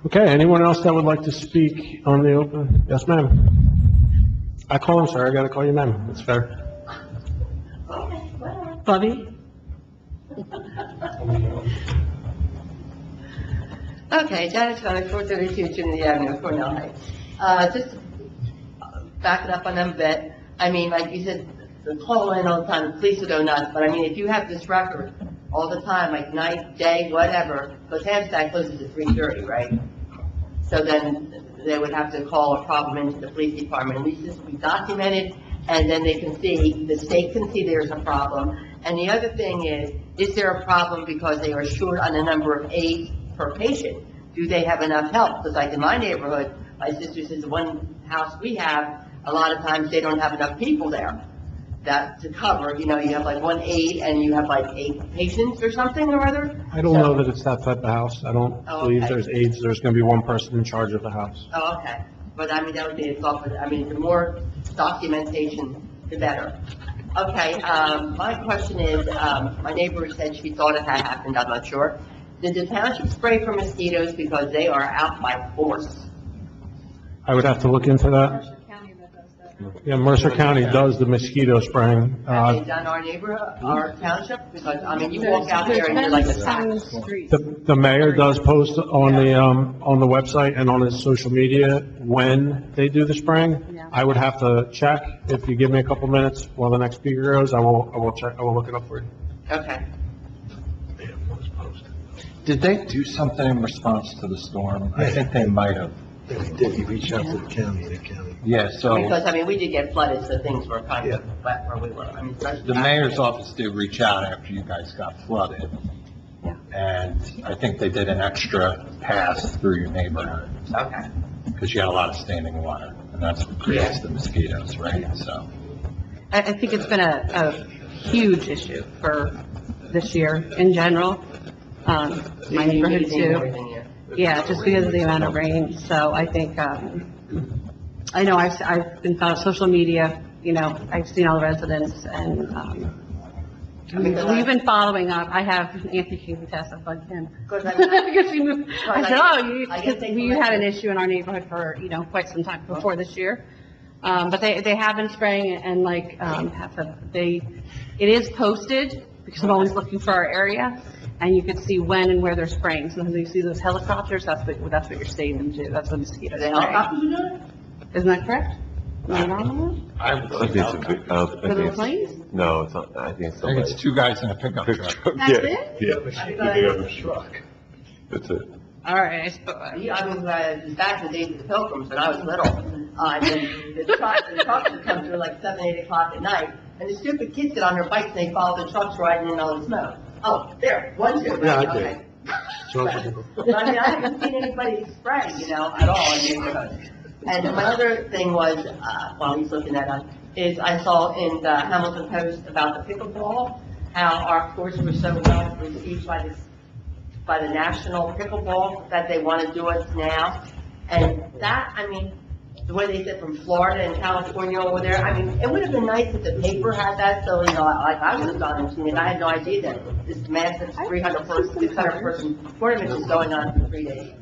Okay, anyone else that would like to speak on the open? Yes, ma'am. I call him, sir. I got to call you ma'am. It's fair. Bobby? Okay, Janice Connick, 432 Trinity Avenue, Cornell Heights. Just backing up on them a bit, I mean, like you said, the call in all the time, the police will go nuts, but I mean, if you have this record all the time, like night, day, whatever, because Hampstead closes at 3:30, right? So then they would have to call a problem into the police department, at least this will be documented, and then they can see, the state can see there's a problem. And the other thing is there a problem because they are short on the number of aides per patient? Do they have enough help? Because like in my neighborhood, my sister says the one house we have, a lot of times they don't have enough people there that to cover, you have like one aide and you have like 8 patients or something or other? I don't know that it's that type of house. I don't believe there's aides. There's going to be one person in charge of the house. Oh, okay. But I mean, that would be a thought, but I mean, the more documentation, the better. Okay, my question is, my neighbor said she thought it had happened, I'm not sure. Did the township spray for mosquitoes because they are out by force? I would have to look into that. Yeah, Mercer County does the mosquito spraying. Have they done our neighborhood, our township? Because, I mean, you walk out there and you're like attacked. The mayor does post on the website and on his social media when they do the spraying. I would have to check. If you give me a couple minutes while the next speaker goes, I will check, I will look it up for you. Okay. Did they do something in response to the storm? I think they might have. They did, he reached out to the county. Yeah, so Because, I mean, we did get flooded, so things were kind of wet where we were. I mean, especially the mayor's office did reach out after you guys got flooded. And I think they did an extra pass through your neighborhood. Okay. Because you had a lot of standing water, and that's what creates the mosquitoes, right? So, I think it's been a huge issue for this year in general. My neighborhood too. Yeah, just because of the amount of rain. So I think, I know I've been following social media, you know, I've seen all the residents and, we've been following up. I have Anthony can contest, I've bugged him. Because he moved. I said, because we had an issue in our neighborhood for, you know, quite some time before this year. But they have been spraying and like, it is posted because I'm always looking for our area. And you can see when and where they're spraying. So when you see those helicopters, that's what you're seeing them do. That's what mosquitoes The spray. helicopters are doing it? Isn't that correct? Am I wrong on I think it's a big, For the planes? No, it's not, I think it's I think somebody. it's two guys in a pickup truck. That's it? Yeah. That's it. All right. I mean, back in the days of the Pilgrims, when I was little, and the trucks would come through like 7, 8 o'clock at night, and the stupid kids get on their bikes and they follow the trucks riding in all the smoke. Oh, there, 1, 2. Yeah, I Okay. did. But I mean, I haven't seen anybody spray, you know, at all in the neighborhood. And my other thing was, while he's looking that up, is I saw in the Hamilton Post about the pickleball, how our courts were so well received by the national pickleball, that they want to do it now. And that, I mean, the way they said from Florida and California over there, I mean, it would have been nice if the paper had that, so, you know, like I would have gone and seen it. I had no idea that this massive 300-person, 600-person tournament is going on for 3 days.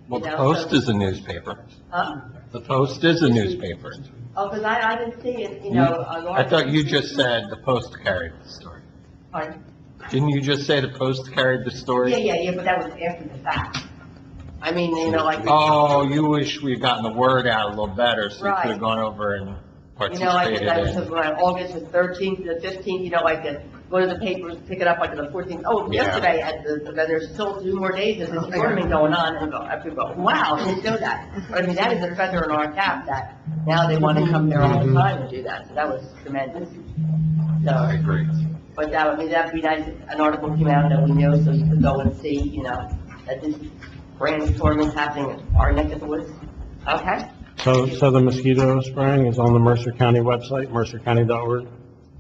Well, You the know, Post so- is a newspaper. Huh? The Post is a newspaper. Oh, because I didn't see it, you know. I thought you just said the Post carried the story. Pardon? Didn't you just say the Post carried the story? Yeah, but that was after the fact. I mean, you know, like. Oh, you wish we'd gotten the word out a little better, so you Right. could have gone over and You know, like, participated that was in. around August the 13th to the 15th, you know, like, go to the papers, pick it up like the 14th. Oh, Yeah. yesterday, there's still 2 more days of this tournament going on, and people go, wow, I didn't know that. But I mean, that is a feather in our cap, that now they want to come there all the time and do that, so that was tremendous. I agree. But that, I mean, that'd be nice if an article came out that we know, so you could go and see, you know, that this brand new tournament's happening in our neck of the woods. Okay? So the mosquito spraying is on the Mercer County website, mercercounty.org,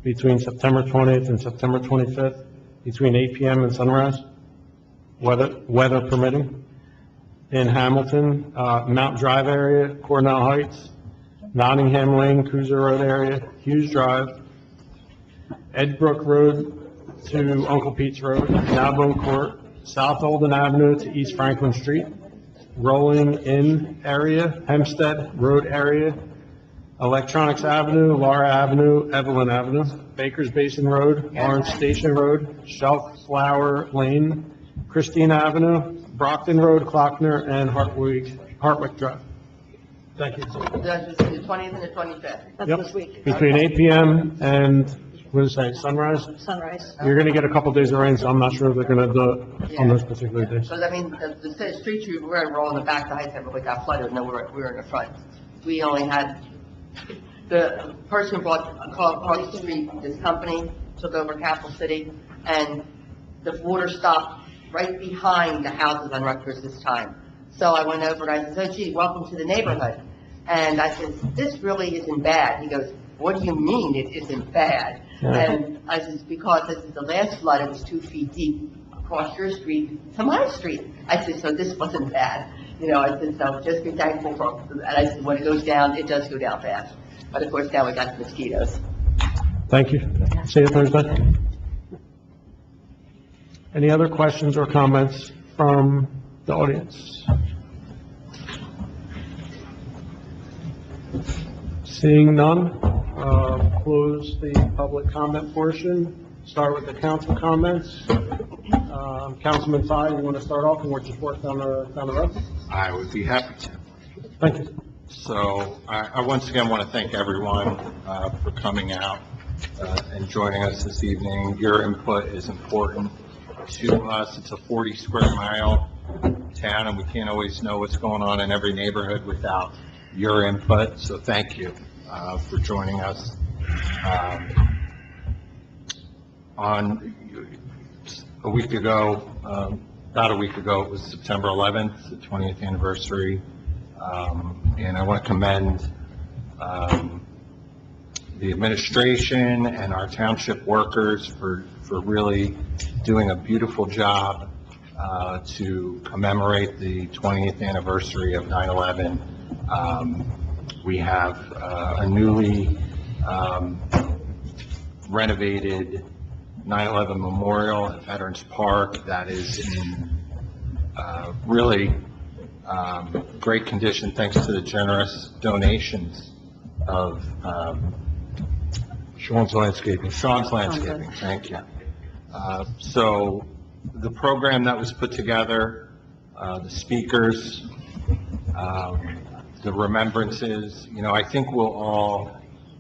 between September 20th and September 25th, between 8 PM and sunrise, weather permitting. In Hamilton, Mount Drive area, Cornell Heights, Nottingham Lane, Cruiser Road area, Hughes Drive, Ed Brook Road to Uncle Pete's Road, Narbonne Court, South Olden Avenue to East Franklin Street, Rolling Inn area, Hempstead Road area, Electronics Avenue, Laura Avenue, Evelyn Avenue, Baker's Basin Road, Orange Station Road, Shelf Flower Lane, Christine Avenue, Brockton Road, Clockner, and Hartwick Drive. Thank you. That's the 20th and the 25th. Yep. Between 8 PM and, what did it say, sunrise? Sunrise. You're gonna get a couple days of rain, so I'm not sure if they're gonna do it on those particular days. So, I mean, the street you were all in the back, the heights, everybody got flooded, no, we were in the front. We only had, the person who brought a car across the street, this company took over Capital City, and the water stopped right behind the houses on Rutgers this time. So I went over and I said, oh gee, welcome to the neighborhood. And I said, this really isn't bad. He goes, what do you mean it isn't bad? Yeah. And I said, because this is the last flood, it was 2 feet deep across your street to my street. I said, so this wasn't bad. You know, I said, so just be thankful for, and I said, when it goes down, it does go down fast. But of course, now we got the mosquitoes. Thank you. See you Thursday. Any other questions or comments from the audience? Seeing none, close the public comment portion. Start with the council comments. Councilman Ty, you want to start off and what's your report down the road? I would be happy to. Thank you. So I once again want to thank everyone for coming out and joining us this evening. Your input is important to us. It's a 40 square mile town, and we can't always know what's going on in every neighborhood without your input. So thank you for joining us. On a week ago, about a week ago, it was September 11th, the 20th anniversary. And I want to commend the administration and our township workers for really doing a beautiful job to commemorate the 20th anniversary of 9/11. We have a newly renovated 9/11 memorial at Veterans Park that is in really great condition thanks to the generous donations of Sean's Landscaping, thank you. So the program that was put together, the speakers, the remembrances, I think we'll all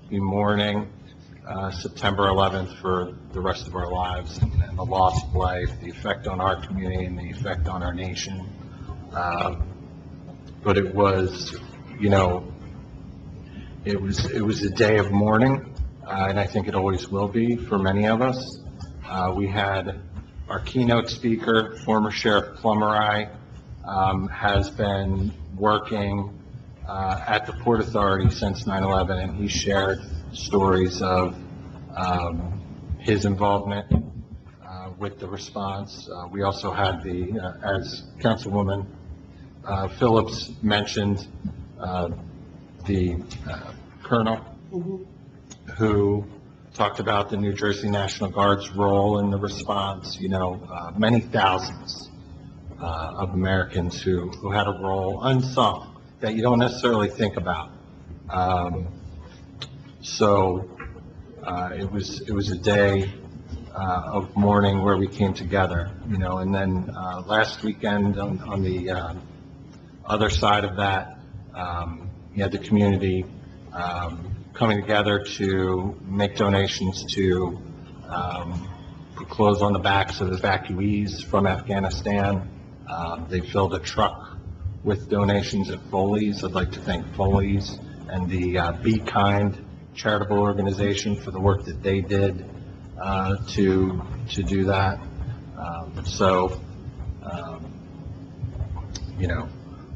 be mourning September 11th for the rest of our lives and the loss of life, the effect on our community and the effect on our nation. But it was, it was a day of mourning, and I think it always will be for many of us. We had our keynote speaker, former Sheriff Plummerai, has been working at the Port Authority since 9/11, and he shared stories of his involvement with the response. We also had as Councilwoman Phillips mentioned, the Colonel who talked about the New Jersey National Guard's role in the response, many thousands of Americans who had a role unsung that you don't necessarily think about. So it was a day of mourning where we came together, and then last weekend on the other side of that, you had the community coming together to make donations to put clothes on the backs of evacuees from Afghanistan. They filled a truck with donations at Foley's. I'd like to thank Foley's and the Be Kind charitable organization for the work that they did to do that.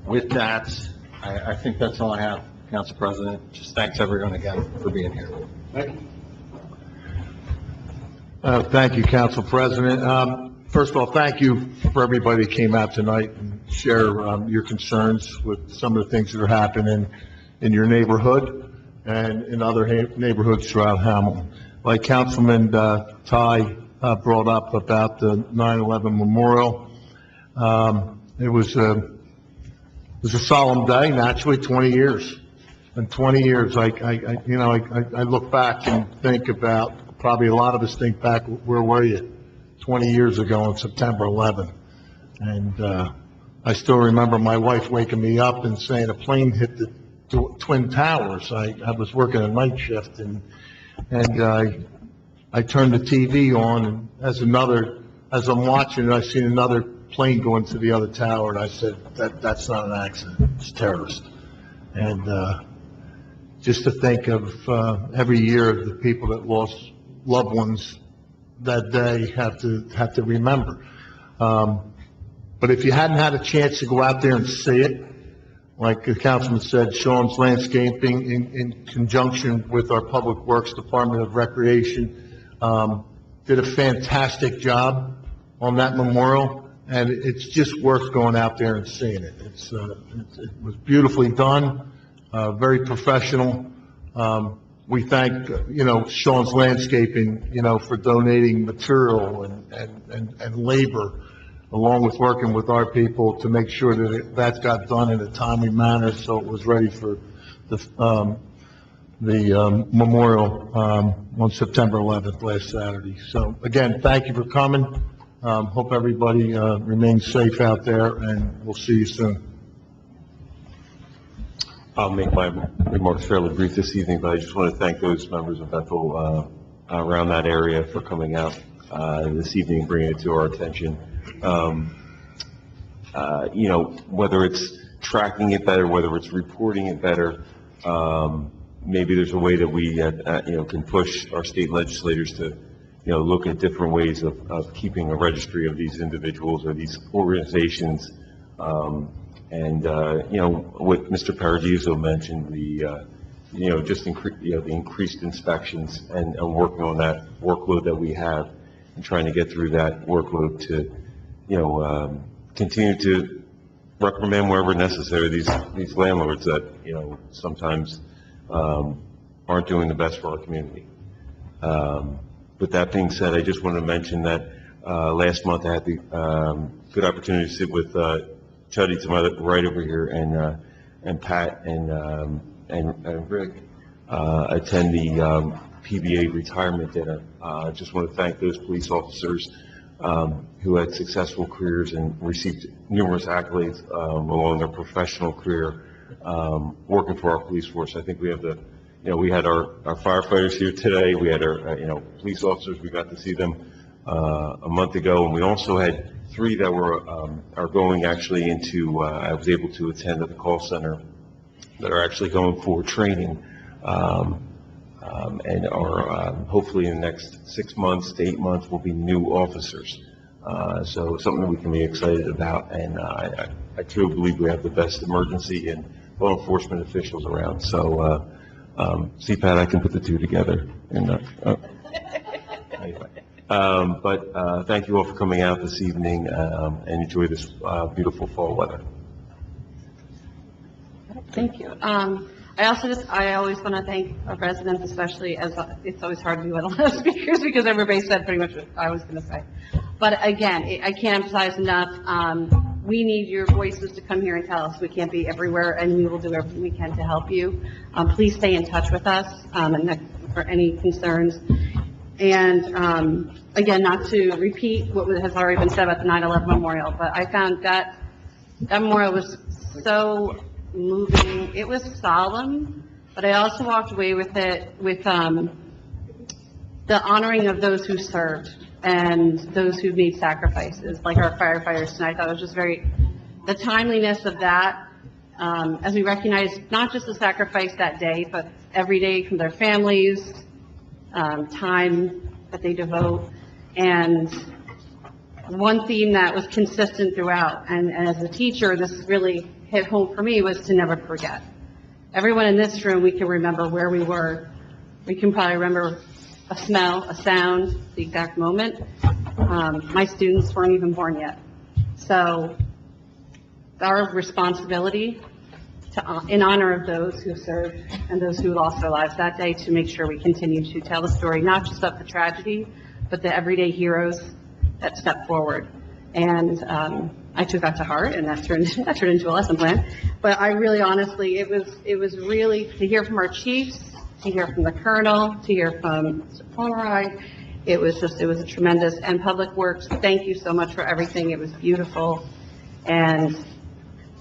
With that, I think that's all I have, Council President. Just thanks everyone again for being here. Thank you. Thank you, Council President. First of all, thank you for everybody that came out tonight and share your concerns with some of the things that are happening in your neighborhood and in other neighborhoods throughout Hamilton. Like Councilman Ty brought up about the 9/11 memorial, it was a solemn day, naturally, 20 years. In 20 years, I look back and think about, probably a lot of us think back, where were you 20 years ago on September 11th? And I still remember my wife waking me up and saying a plane hit the Twin Towers. I was working a night shift, and I turned the TV on, and as I'm watching it, I seen another plane going to the other tower, and I said, that's not an accident, it's terrorist. And just to think of every year the people that lost loved ones that day have to remember. But if you hadn't had a chance to go out there and see it, like the councilman said, Sean's Landscaping, in conjunction with our Public Works Department of Recreation, did a fantastic job on that memorial, and it's just worth going out there and seeing it. It was beautifully done, very professional. We thank, Sean's Landscaping, for donating material and labor, along with working with our people to make sure that that got done in a timely manner, so it was ready for the the memorial on September 11th, last Saturday. So again, thank you for coming. Hope everybody remains safe out there, and we'll see you soon. I'll make my remarks fairly brief this evening, but I just want to thank those members of Bethel around that area for coming out this evening and bringing it to our attention. You know, whether it's tracking it better, whether it's reporting it better, maybe there's a way that we, you know, can push our state legislators to, you know, look at different ways of keeping a registry of these individuals or these organizations. And, you know, what Mr. Paradiso mentioned, the, you know, just the increased inspections and working on that workload that we have and trying to get through that workload to, you know, continue to reprimand wherever necessary these landlords that, you know, sometimes aren't doing the best for our community. With that being said, I just wanted to mention that last month I had the good opportunity to sit with Chuddy to my right over here and Pat and Rick attend the PBA retirement dinner. I just want to thank those police officers who had successful careers and received numerous accolades along their professional career working for our police force. I think we have the, you know, we had our firefighters here today. We had our, you know, police officers. We got to see them a month ago, and we also had 3 that were are going actually into. I was able to attend at the call center that are actually going for training, and are hopefully in the next 6 months to 8 months will be new officers. So something that we can be excited about, and I truly believe we have the best emergency and law enforcement officials around. So, CPAT, I can put the 2 together. And, anyway. But thank you all for coming out this evening and enjoy this beautiful fall weather. Thank you. I always want to thank our residents, especially as it's always hard to be one of the last speakers because everybody said pretty much what I was going to say. But again, I can't emphasize enough, we need your voices to come here and tell us. We can't be everywhere, and we will do everything we can to help you. Please stay in touch with us for any concerns. And again, not to repeat what has already been said about the 9/11 memorial, but I found that memorial was so moving. It was solemn, but I also walked away with it with the honoring of those who served and those who made sacrifices, like our firefighters tonight. I thought it was just the timeliness of that, as we recognize not just the sacrifice that day, but every day from their families, time that they devote. And one theme that was consistent throughout, and as a teacher, this really hit home for me, was to never forget. Everyone in this room, we can remember where we were. We can probably remember a smell, a sound, the exact moment. My students weren't even born yet. So our responsibility in honor of those who served and those who lost their lives that day, to make sure we continue to tell the story, not just of the tragedy, but the everyday heroes that stepped forward. And I took that to heart, and that turned into a lesson plan. But I really, honestly, it was really to hear from our chiefs, to hear from the colonel, to hear from Mr. Pomeroy. It was a tremendous. And Public Works, thank you so much for everything. It was beautiful, and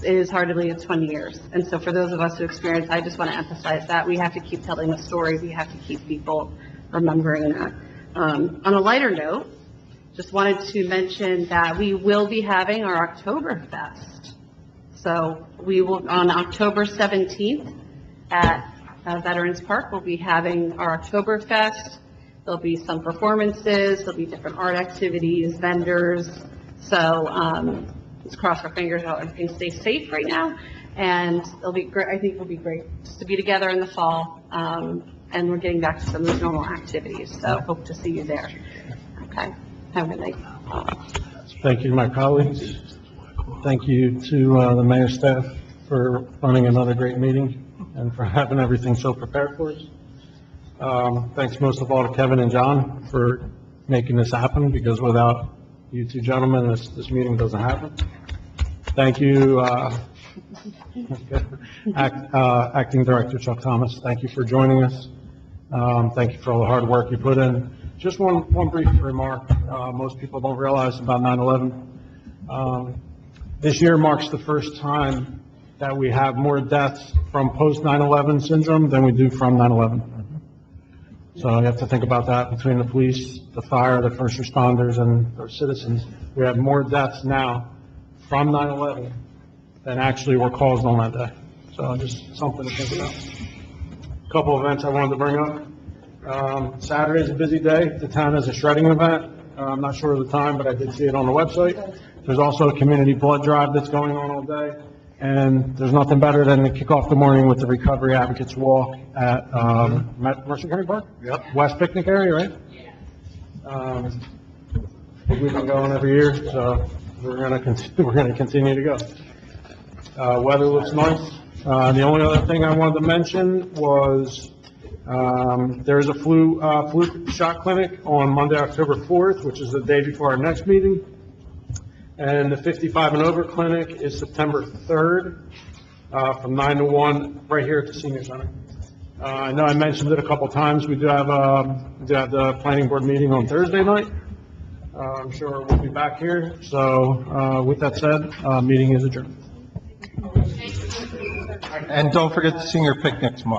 it is hard to believe it's 20 years. And so for those of us who experienced, I just want to emphasize that we have to keep telling the story. We have to keep people remembering that. On a lighter note, just wanted to mention that we will be having our Oktoberfest. So we will, on October 17th at Veterans Park, we'll be having our Oktoberfest. There'll be some performances, there'll be different art activities, vendors. So let's cross our fingers out and stay safe right now. And it'll be great. I think it'll be great just to be together in the fall. And we're getting back to some of those normal activities. So hope to see you there. Okay. Have a good night. Thank you to my colleagues. Thank you to the mayor's staff for running another great meeting and for having everything so prepared for us. Thanks most of all to Kevin and John for making this happen, because without you two gentlemen, this meeting doesn't happen. Thank you Acting Director Chuck Thomas, thank you for joining us. Thank you for all the hard work you put in. Just one brief remark. Most people don't realize about 9/11. This year marks the first time that we have more deaths from post-9/11 syndrome than we do from 9/11. So you have to think about that between the police, the fire, the first responders, and our citizens. We have more deaths now from 9/11 than actually were caused on that day. So just something to think about. A couple of events I wanted to bring up. Saturday is a busy day. The town has a shredding event. I'm not sure of the time, but I did see it on the website. There's also a community blood drive that's going on all day. And there's nothing better than to kick off the morning with the Recovery Advocates Walk at Mercer County Park? Yep. West Picnic area, right? We've been going every year, so we're gonna continue to go. Weather looks nice. The only other thing I wanted to mention was there is a flu shot clinic on Monday, October 4th, which is the day before our next meeting. And the 55 and over clinic is September 3rd, from 9 to 1, right here at the senior center. I know I mentioned it a couple times. We do have the planning board meeting on Thursday night. I'm sure we'll be back here. So, with that said, meeting is adjourned. And don't forget the senior picnic tomorrow.